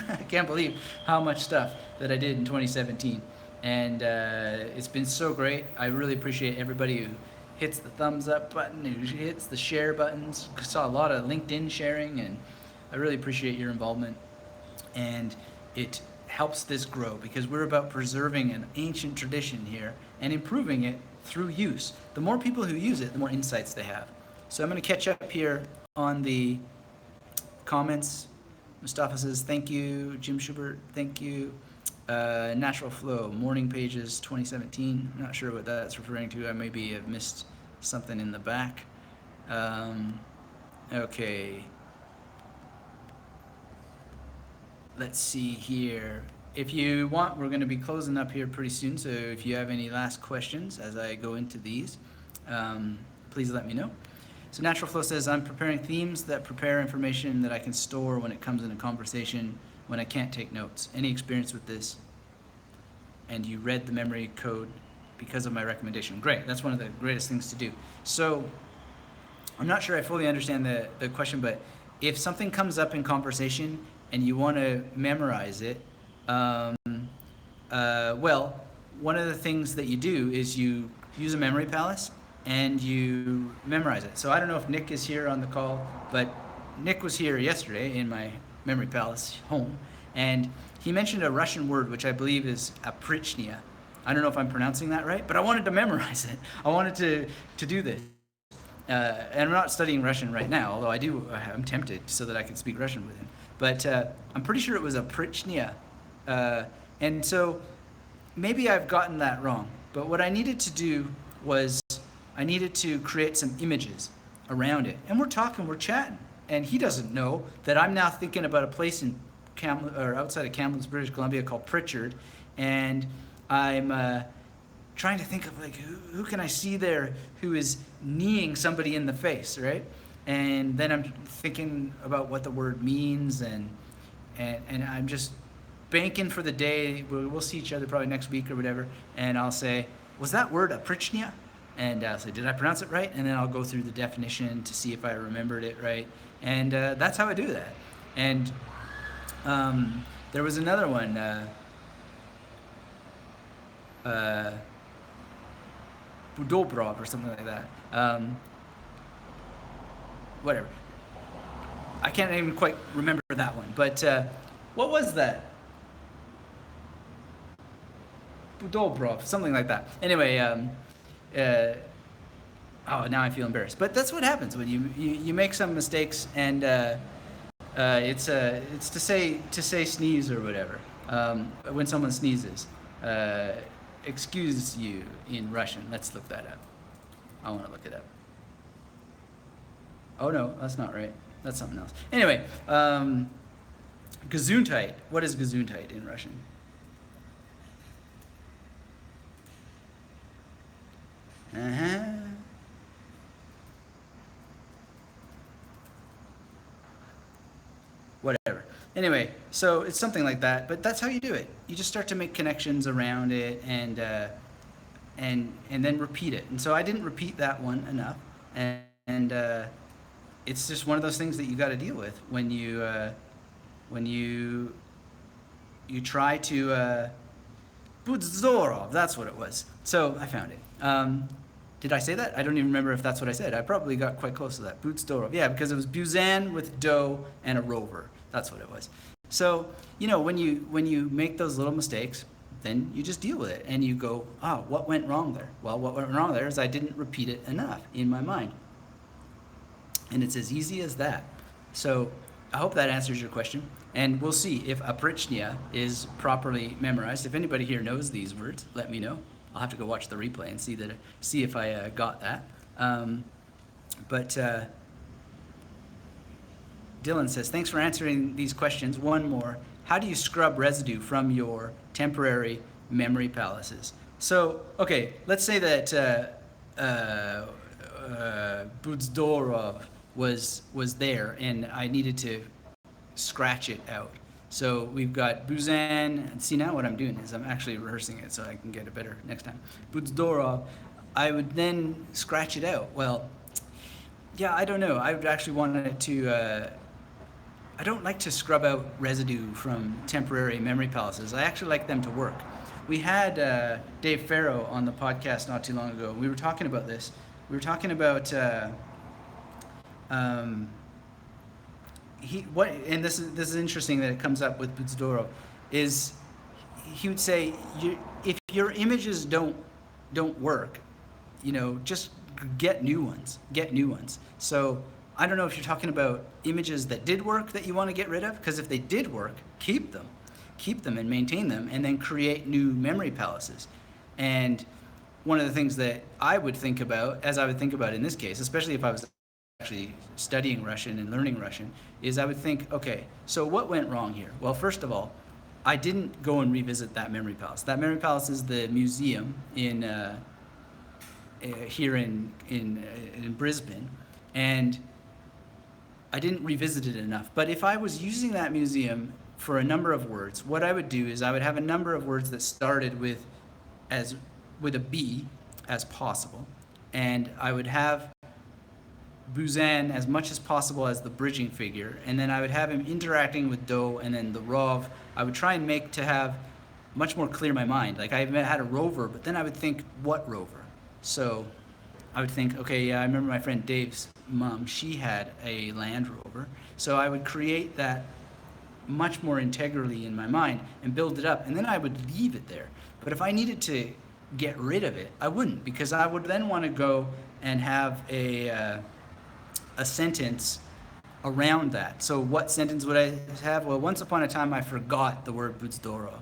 I can't believe how much stuff that I did in 2017. And it's been so great. I really appreciate everybody who hits the thumbs up button, who hits the share buttons. I saw a lot of LinkedIn sharing, and I really appreciate your involvement. And it helps this grow because we're about preserving an ancient tradition here and improving it through use. The more people who use it, the more insights they have. So I'm going to catch up here on the comments. Mustafa says, thank you. Jim Schubert, thank you. Natural Flow, Morning Pages 2017. Not sure what that's referring to. I maybe have missed something in the back. Okay. Let's see here. If you want, we're going to be closing up here pretty soon. So if you have any last questions as I go into these, please let me know. So Natural Flow says, I'm preparing themes that prepare information that I can store when it comes in a conversation when I can't take notes. Any experience with this? And you read the memory code because of my recommendation. Great, that's one of the greatest things to do. So I'm not sure I fully understand the question, but if something comes up in conversation and you want to memorize it, well, one of the things that you do is you use a memory palace and you memorize it. So I don't know if Nick is here on the call, but Nick was here yesterday in my memory palace home, and he mentioned a Russian word, which I believe is aprichnia. I don't know if I'm pronouncing that right, but I wanted to memorize it. I wanted to do this. And I'm not studying Russian right now, although I'm tempted so that I can speak Russian with him. But I'm pretty sure it was aprichnia. And so maybe I've gotten that wrong. But what I needed to do was I needed to create some images around it. And we're chatting. and he doesn't know that I'm now thinking about a place in or outside of Kamloops, British Columbia called Pritchard, and I'm trying to think of like who can I see there who is kneeing somebody in the face, right? And then I'm thinking about what the word means, and I'm just banking for the day. We'll see each other probably next week or whatever, and I'll say, was that word a Pritchnia? And I'll say, did I pronounce it right? And then I'll go through the definition to see if I remembered it right, and that's how I do that. And there was another one. Budobrov or something like that. Whatever. I can't even quite remember that one. But what was that? Budobrov, something like that. Anyway, oh, now I feel embarrassed. But that's what happens when you make some mistakes, and it's to say sneeze or whatever. When someone sneezes. Excuse you in Russian. Let's look that up. I want to look it up. Oh no, that's not right. That's something else. Anyway, Gesundheit. What is Gesundheit in Russian? Whatever. Anyway, so it's something like that, but that's how you do it. You just start to make connections around it, and then repeat it. And so I didn't repeat that one enough, and it's just one of those things that you got to deal with when you try to Budzorov. That's what it was. So I found it. Did I say that? I don't even remember if that's what I said. I probably got quite close to that. Buzdorov. Yeah, because it was Buzan with dough and a rover. That's what it was. So, when you make those little mistakes, then you just deal with it. And you go, oh, what went wrong there? Well, what went wrong there is I didn't repeat it enough in my mind. And it's as easy as that. So I hope that answers your question. And we'll see if Aprichnia is properly memorized. If anybody here knows these words, let me know. I'll have to go watch the replay and see if I got that. But Dylan says, thanks for answering these questions. One more. How do you scrub residue from your temporary memory palaces? So, okay, let's say that Buzdorov was there and I needed to scratch it out. So we've got Buzan, and see now what I'm doing is I'm actually rehearsing it so I can get it better next time. Buzdorov, I would then scratch it out. Well, yeah, I don't know. I would actually want it to, I don't like to scrub out residue from temporary memory palaces. I actually like them to work. We had Dave Farrow on the podcast not too long ago. We were talking about this. We were talking about and this is interesting that it comes up with Buzdorov, is he would say if your images don't work, just get new ones. So I don't know if you're talking about images that did work that you want to get rid of, because if they did work, keep them and maintain them, and then create new memory palaces. And one of the things that I would think about, as I would think about in this case, especially if I was actually studying Russian and learning Russian, is I would think, okay, so what went wrong here? Well, first of all, I didn't go and revisit that memory palace. That memory palace is the museum in here in Brisbane, and I didn't revisit it enough. But if I was using that museum for a number of words, what I would do is I would have a number of words that started with a B as possible, and I would have Buzan as much as possible as the bridging figure, and then I would have him interacting with Do, and then the Rov I would try and make to have much more clear my mind. Like I had a rover, but then I would think, what rover? So I would think, okay, yeah, I remember my friend Dave's mom, she had a Land Rover, so I would create that much more integrally in my mind and build it up, and then I would leave it there. But if I needed to get rid of it, I wouldn't, because I would then want to go and have a sentence around that. So what sentence would I have? Well, once upon a time I forgot the word Buzdorov.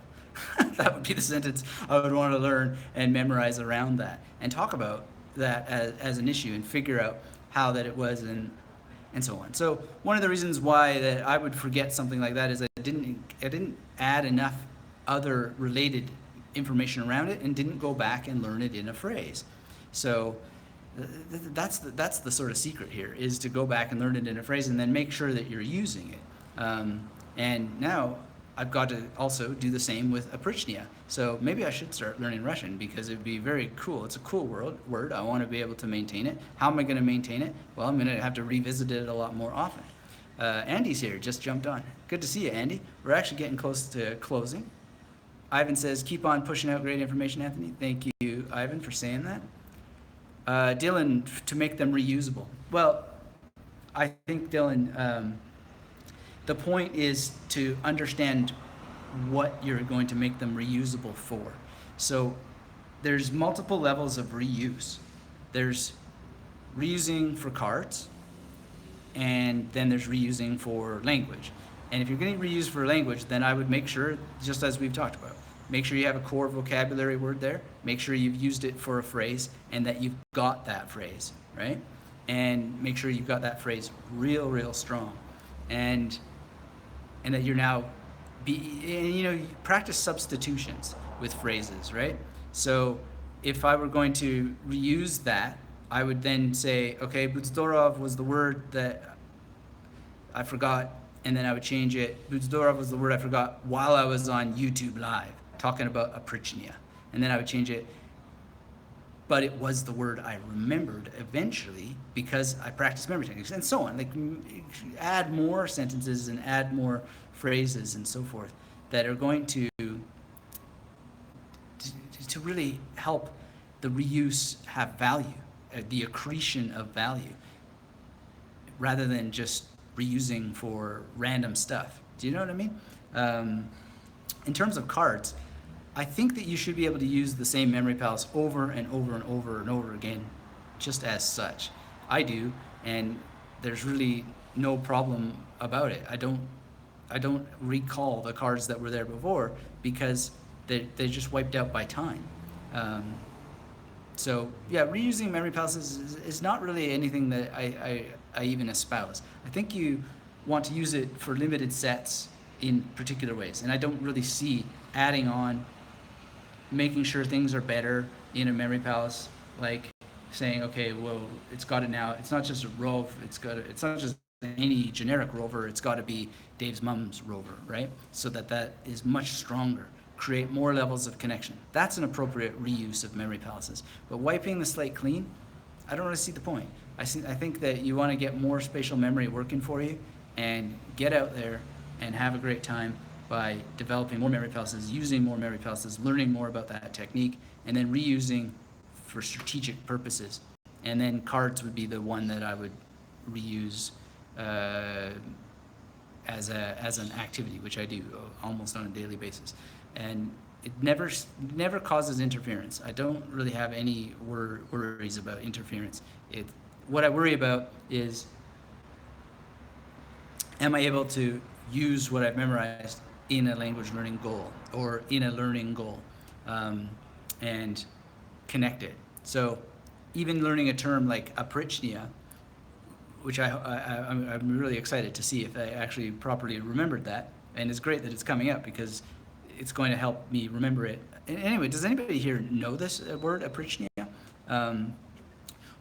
That would be the sentence I would want to learn and memorize around that, and talk about that as an issue and figure out how that it was, and and so on. So one of the reasons why that I would forget something like that is I didn't add enough other related information around it and didn't go back and learn it in a phrase. So that's the sort of secret here, is to go back and learn it in a phrase and then make sure that you're using it. And now I've got to also do the same with oprichnia. So maybe I should start learning Russian, because it would be very cool. It's a cool word. I want to be able to maintain it. How am I going to maintain it? Well, I'm going to have to revisit it a lot more often. Andy's here, just jumped on. Good to see you, Andy. We're actually getting close to closing. Ivan says, keep on pushing out great information, Anthony. Thank you, Ivan, for saying that. Dylan, to make them reusable. Well, I think, Dylan, the point is to understand what you're going to make them reusable for. So there's multiple levels of reuse. There's reusing for cards, and then there's reusing for language. And if you're getting reused for language, then I would make sure, just as we've talked about, make sure you have a core vocabulary word there, make sure you've used it for a phrase and that you've got that phrase, right? And make sure you've got that phrase real strong. And that you're now, practice substitutions with phrases, right? So if I were going to reuse that, I would then say, okay, Budzdorov was the word that I forgot, and then I would change it. Budzdorov was the word I forgot while I was on YouTube Live talking about oprichnia. And then I would change it, but it was the word I remembered eventually because I practiced memory techniques, and so on. Like, add more sentences and add more phrases and so forth that are going to really help the reuse have value, the accretion of value, rather than just reusing for random stuff. Do you know what I mean? In terms of cards, I think that you should be able to use the same memory palace over and over and over and over again, just as such. I do, and there's really no problem about it. I don't recall the cards that were there before because they just wiped out by time. So yeah, reusing memory palaces is not really anything that I even espouse. I think you want to use it for limited sets in particular ways, and I don't really see adding on, making sure things are better in a memory palace, like saying, okay, well, it's got it now. It's not just a rov. It's not just any generic rover. It's got to be Dave's mom's rover, right? So that is much stronger. Create more levels of connection. That's an appropriate reuse of memory palaces. But wiping the slate clean, I don't really see the point. I think that you want to get more spatial memory working for you and get out there and have a great time by developing more memory palaces, using more memory palaces, learning more about that technique, and then reusing for strategic purposes. And then cards would be the one that I would reuse as an activity, which I do almost on a daily basis. And it never causes interference. I don't really have any worries about interference. What I worry about is, am I able to use what I've memorized in a language learning goal or in a learning goal, and connect it. So even learning a term like oprichnia, which I'm really excited to see if I actually properly remembered that, and it's great that it's coming up because it's going to help me remember it. And anyway, does anybody here know this word, oprichnia?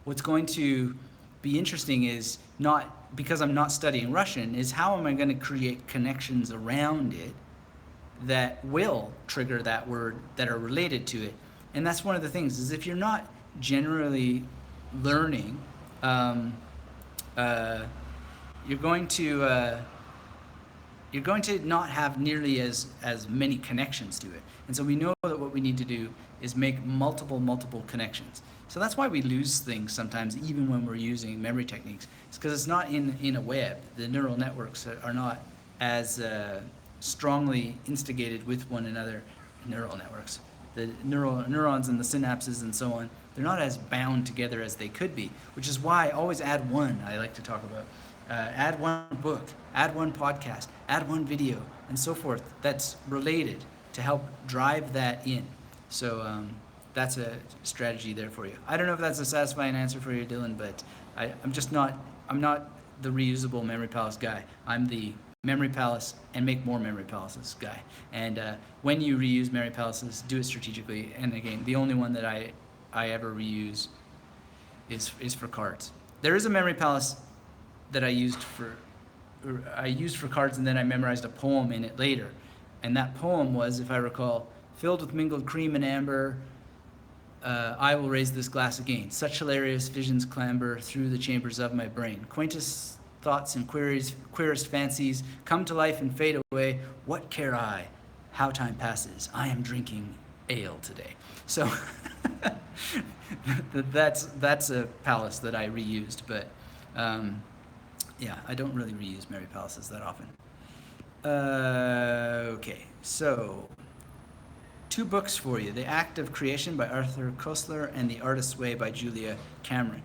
What's going to be interesting is, not because I'm not studying Russian, is how am I going to create connections around it that will trigger that word, that are related to it. And that's one of the things, is if you're not generally learning, you're going to not have nearly as many connections to it. And so we know that what we need to do is make multiple connections. So that's why we lose things sometimes, even when we're using memory techniques. It's because it's not in a web. The neural networks are not as strongly instigated with one another. Neural networks, the neurons and the synapses and so on, they're not as bound together as they could be, which is why always add one. I like to talk about add one book, add one podcast, add one video, and so forth that's related to help drive that in. So that's a strategy there for you. I don't know if that's a satisfying answer for you, Dylan, but I'm not the reusable memory palace guy. I'm the memory palace and make more memory palaces guy. And when you reuse memory palaces, do it strategically. And again, the only one that I ever reuse is for cards. There is a memory palace that I used for cards, and then I memorized a poem in it later. And that poem was, if I recall, filled with mingled cream and amber, I will raise this glass again. Such hilarious visions clamber through the chambers of my brain. Quaintest thoughts and queerest fancies come to life and fade away. What care I how time passes? I am drinking ale today. So that's a palace that I reused, but yeah, I don't really reuse Mary Palaces that often. Okay, so 2 books for you. The Act of Creation by Arthur Koestler and The Artist's Way by Julia Cameron.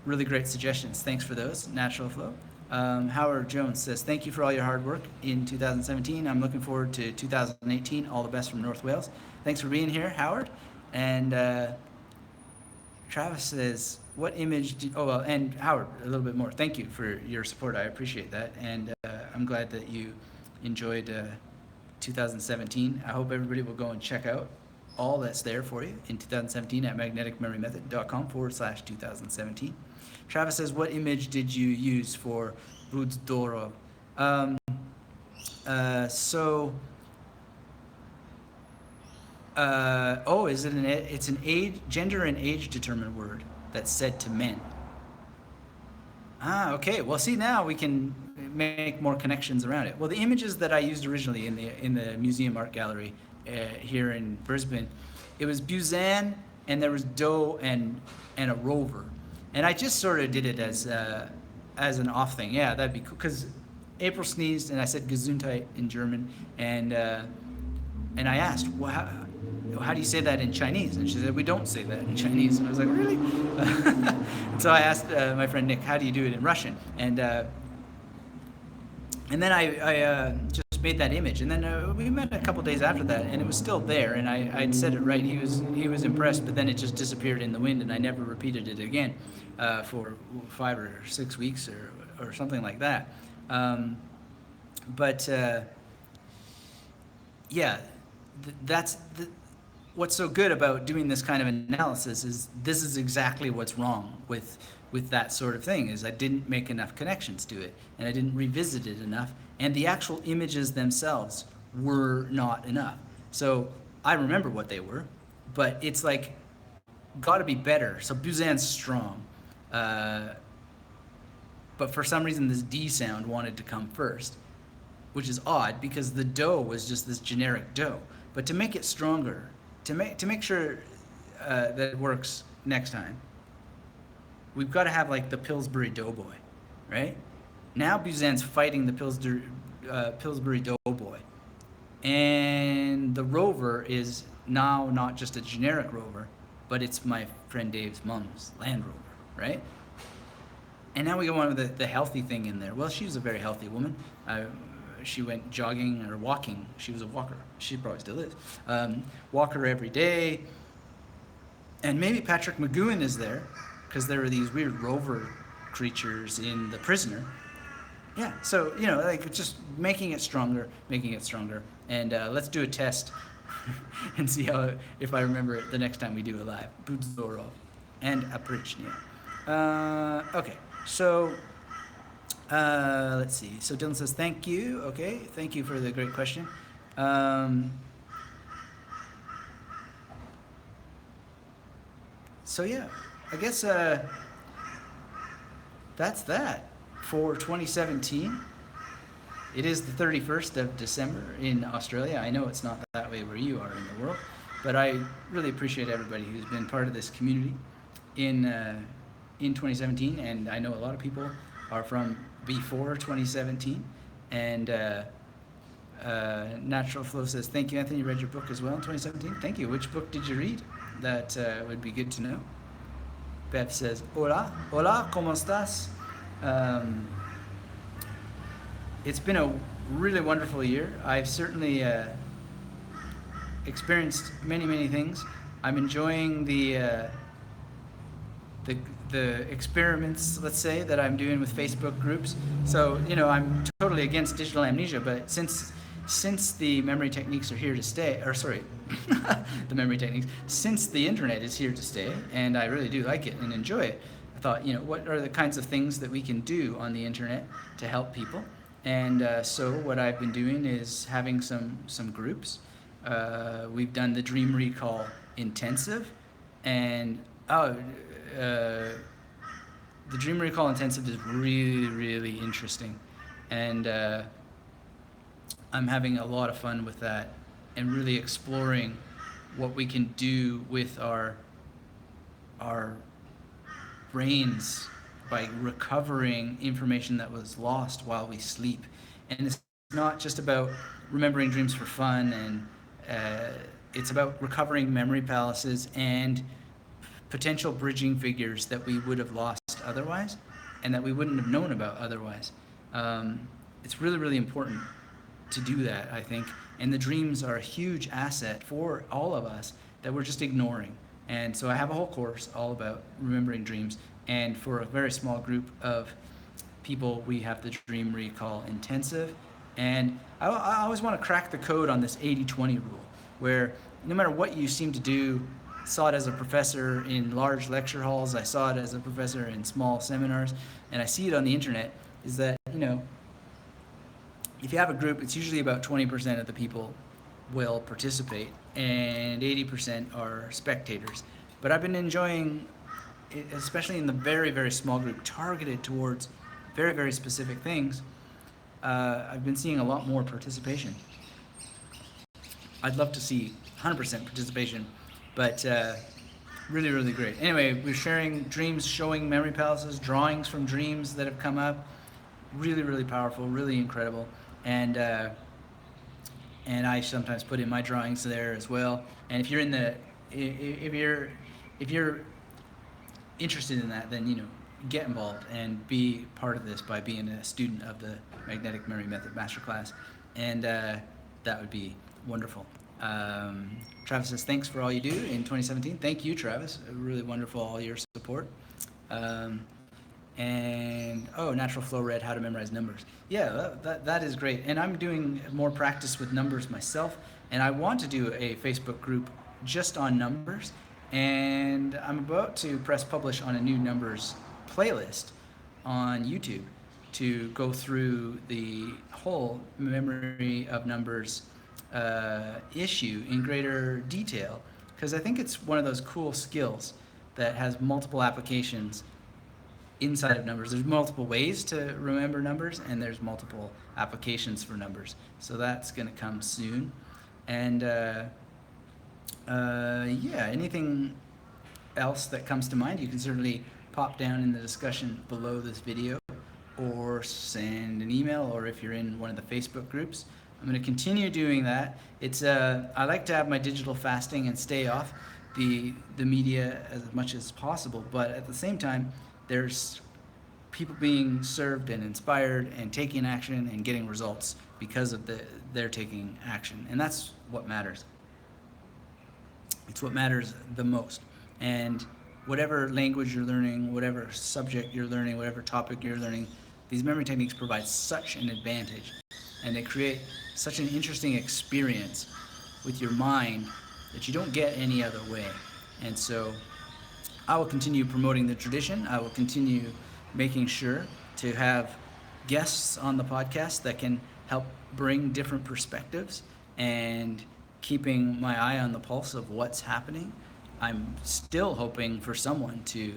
Really great suggestions. Thanks for those. Natural Flow. Howard Jones says, thank you for all your hard work in 2017. I'm looking forward to 2018. All the best from North Wales. Thanks for being here, Howard. And Travis says, what image did... Oh, well, and Howard, a little bit more. Thank you for your support. I appreciate that. And I'm glad that you enjoyed 2017. I hope everybody will go and check out all that's there for you in 2017 at magneticmemorymethod.com/2017. Travis says, what image did you use for Buddoro? Is it it's an age, gender and age determined word that's said to men. Okay. Well, see, now we can make more connections around it. Well, the images that I used originally in the Museum Art Gallery here in Brisbane, it was Buzan, and there was doe and a rover, and I just sort of did it as an off thing. Yeah, that'd be cool. Because April sneezed, and I said Gesundheit in German, and I asked, well, how do you say that in Chinese? And she said, we don't say that in Chinese. And I was like, really? So I asked my friend Nick, how do you do it in Russian? And then I just made that image. And then we met a couple days after that, and it was still there. And I'd said it right. He was impressed, but then it just disappeared in the wind, and I never repeated it again for 5 or 6 weeks or something like that. Yeah, that's what's so good about doing this kind of analysis is this is exactly what's wrong with that sort of thing, is I didn't make enough connections to it, and I didn't revisit it enough, and the actual images themselves were not enough. So I remember what they were, but it's like, gotta be better. So Buzan's strong, but for some reason this D sound wanted to come first, which is odd because the dough was just this generic dough. But to make it stronger, to make sure that it works next time, we've got to have like the Pillsbury Doughboy, right? Now Buzan's fighting the Pillsbury Doughboy, and the rover is now not just a generic rover, but it's my friend Dave's mom's Land Rover, right? And now we go on with the healthy thing in there. Well, she was a very healthy woman. She went jogging or walking. She was a walker. She probably still is. Walker every day. And maybe Patrick McGowan is there because there were these weird rover creatures in The Prisoner. Yeah, so, like just making it stronger. And let's do a test and see if I remember it the next time we do a live. Budzorov and Aprichnia. Okay, so... let's see. So Dylan says, thank you. Okay, thank you for the great question. So yeah, I guess that's that for 2017. It is the 31st of December in Australia. I know it's not that way where you are in the world, but I really appreciate everybody who's been part of this community in 2017, and I know a lot of people are from before 2017, and Natural Flow says, thank you, Anthony. You read your book as well in 2017. Thank you. Which book did you read? That would be good to know. Bev says, hola, ¿cómo estás? It's been a really wonderful year. I've certainly experienced many things. I'm enjoying the the experiments, let's say, that I'm doing with Facebook groups. So, I'm totally against digital amnesia, but since the memory techniques are here to stay, or sorry, the memory techniques, since the internet is here to stay, and I really do like it and enjoy it, I thought, what are the kinds of things that we can do on the internet to help people? And so what I've been doing is having some groups. We've done the Dream Recall Intensive, and the Dream Recall Intensive is really, really interesting, and I'm having a lot of fun with that, and really exploring what we can do with our brains by recovering information that was lost while we sleep. And it's not just about remembering dreams for fun, and it's about recovering memory palaces and potential bridging figures that we would have lost otherwise and that we wouldn't have known about otherwise. It's really, really important to do that, I think. And the dreams are a huge asset for all of us that we're just ignoring. And so I have a whole course all about remembering dreams. And for a very small group of people, we have the Dream Recall Intensive. And I always want to crack the code on this 80-20 rule, where no matter what you seem to do, saw it as a professor in large lecture halls, I saw it as a professor in small seminars, and I see it on the internet, is that, if you have a group, it's usually about 20% of the people will participate, and 80% are spectators. But I've been enjoying it, especially in the very, very small group, targeted towards very, very specific things. I've been seeing a lot more participation. I'd love to see 100% participation, but really, really great. Anyway, we're sharing dreams, showing memory palaces, drawings from dreams that have come up. Really, really powerful, really incredible. And I sometimes put in my drawings there as well. And if you're interested in that, then get involved and be part of this by being a student of the Magnetic Memory Method Masterclass, and that would be wonderful. Travis says thanks for all you do in 2017. Thank you, Travis. Really wonderful, all your support. And Natural Flow read How to Memorize Numbers. Yeah, that is great. And I'm doing more practice with numbers myself, and I want to do a Facebook group just on numbers, and I'm about to press publish on a new numbers playlist on YouTube to go through the whole memory of numbers issue in greater detail, because I think it's one of those cool skills that has multiple applications inside of numbers. There's multiple ways to remember numbers, and there's multiple applications for numbers. So that's going to come soon. And anything else that comes to mind, you can certainly pop down in the discussion below this video, or send an email, or if you're in one of the Facebook groups. I'm going to continue doing that. I like to have my digital fasting and stay off the media as much as possible, but at the same time, there's people being served and inspired and taking action and getting results because of their taking action, and that's what matters. It's what matters the most. And whatever language you're learning, whatever subject you're learning, whatever topic you're learning, these memory techniques provide such an advantage, and they create such an interesting experience with your mind that you don't get any other way. And so I will continue promoting the tradition. I will continue making sure to have guests on the podcast that can help bring different perspectives, and keeping my eye on the pulse of what's happening. I'm still hoping for someone to,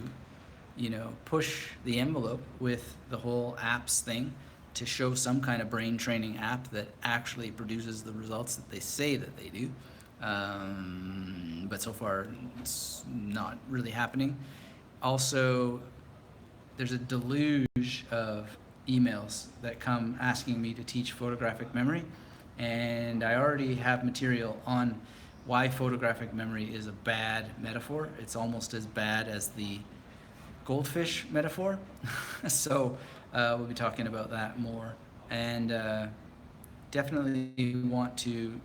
push the envelope with the whole apps thing, to show some kind of brain training app that actually produces the results that they say that they do. But so far, it's not really happening. Also, there's a deluge of emails that come asking me to teach photographic memory, and I already have material on why photographic memory is a bad metaphor. It's almost as bad as the goldfish metaphor. So we'll be talking about that more, and definitely want to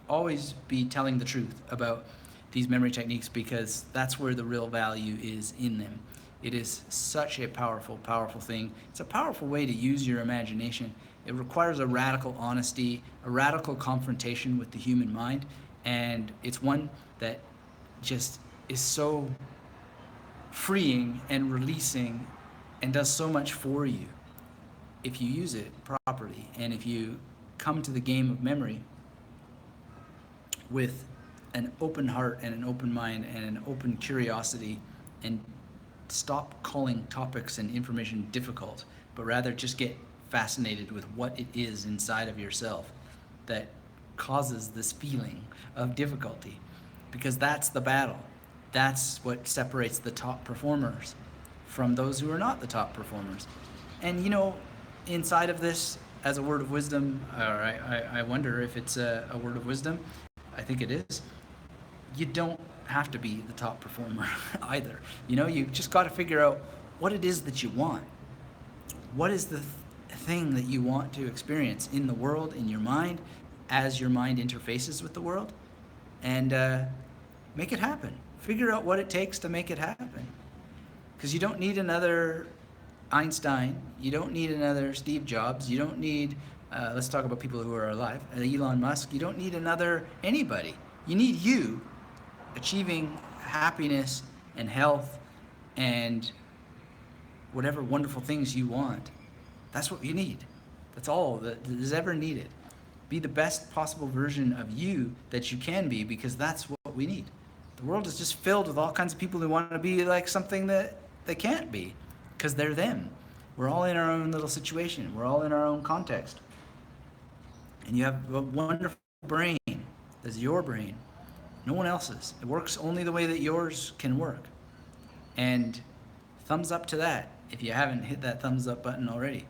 always be telling the truth about these memory techniques, because that's where the real value is in them. It is such a powerful, powerful thing. It's a powerful way to use your imagination. It requires a radical honesty, a radical confrontation with the human mind, and it's one that just is so freeing and releasing and does so much for you if you use it properly, and if you come to the game of memory with an open heart and an open mind and an open curiosity, and stop calling topics and information difficult, but rather just get fascinated with what it is inside of yourself that causes this feeling of difficulty, because that's the battle. That's what separates the top performers from those who are not the top performers. And inside of this, as a word of wisdom, or I wonder if it's a word of wisdom, I think it is, you don't have to be the top performer either. You just got to figure out what it is that you want. What is the thing that you want to experience in the world, in your mind, as your mind interfaces with the world, and make it happen. Figure out what it takes to make it happen. Because you don't need another Einstein. You don't need another Steve Jobs. You don't need, let's talk about people who are alive, Elon Musk. You don't need another anybody. You need you achieving happiness and health and whatever wonderful things you want. That's what you need. That's all that is ever needed. Be the best possible version of you that you can be, because that's what we need. The world is just filled with all kinds of people who want to be like something that they can't be, because they're them. We're all in our own little situation. We're all in our own context. And you have a wonderful brain. That's your brain. No one else's. It works only the way that yours can work. And thumbs up to that if you haven't hit that thumbs up button already.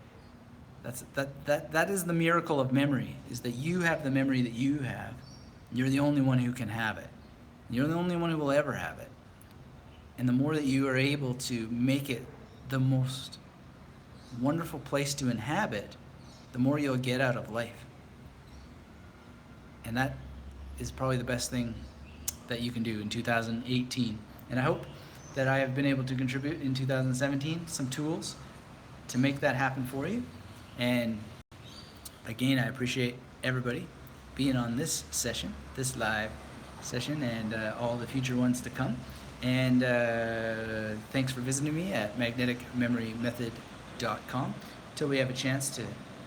That is the miracle of memory, is that you have the memory that you have. You're the only one who can have it. You're the only one who will ever have it. And the more that you are able to make it the most wonderful place to inhabit, the more you'll get out of life. And that is probably the best thing that you can do in 2018. And I hope that I have been able to contribute in 2017 some tools to make that happen for you. And again, I appreciate everybody being on this session, this live session, and all the future ones to come. And thanks for visiting me at magneticmemorymethod.com. Till we have a chance to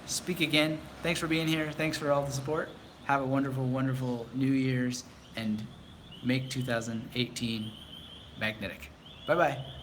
speak again, thanks for being here. Thanks for all the support. Have a wonderful, wonderful New Year's, and make 2018 magnetic. Bye-bye.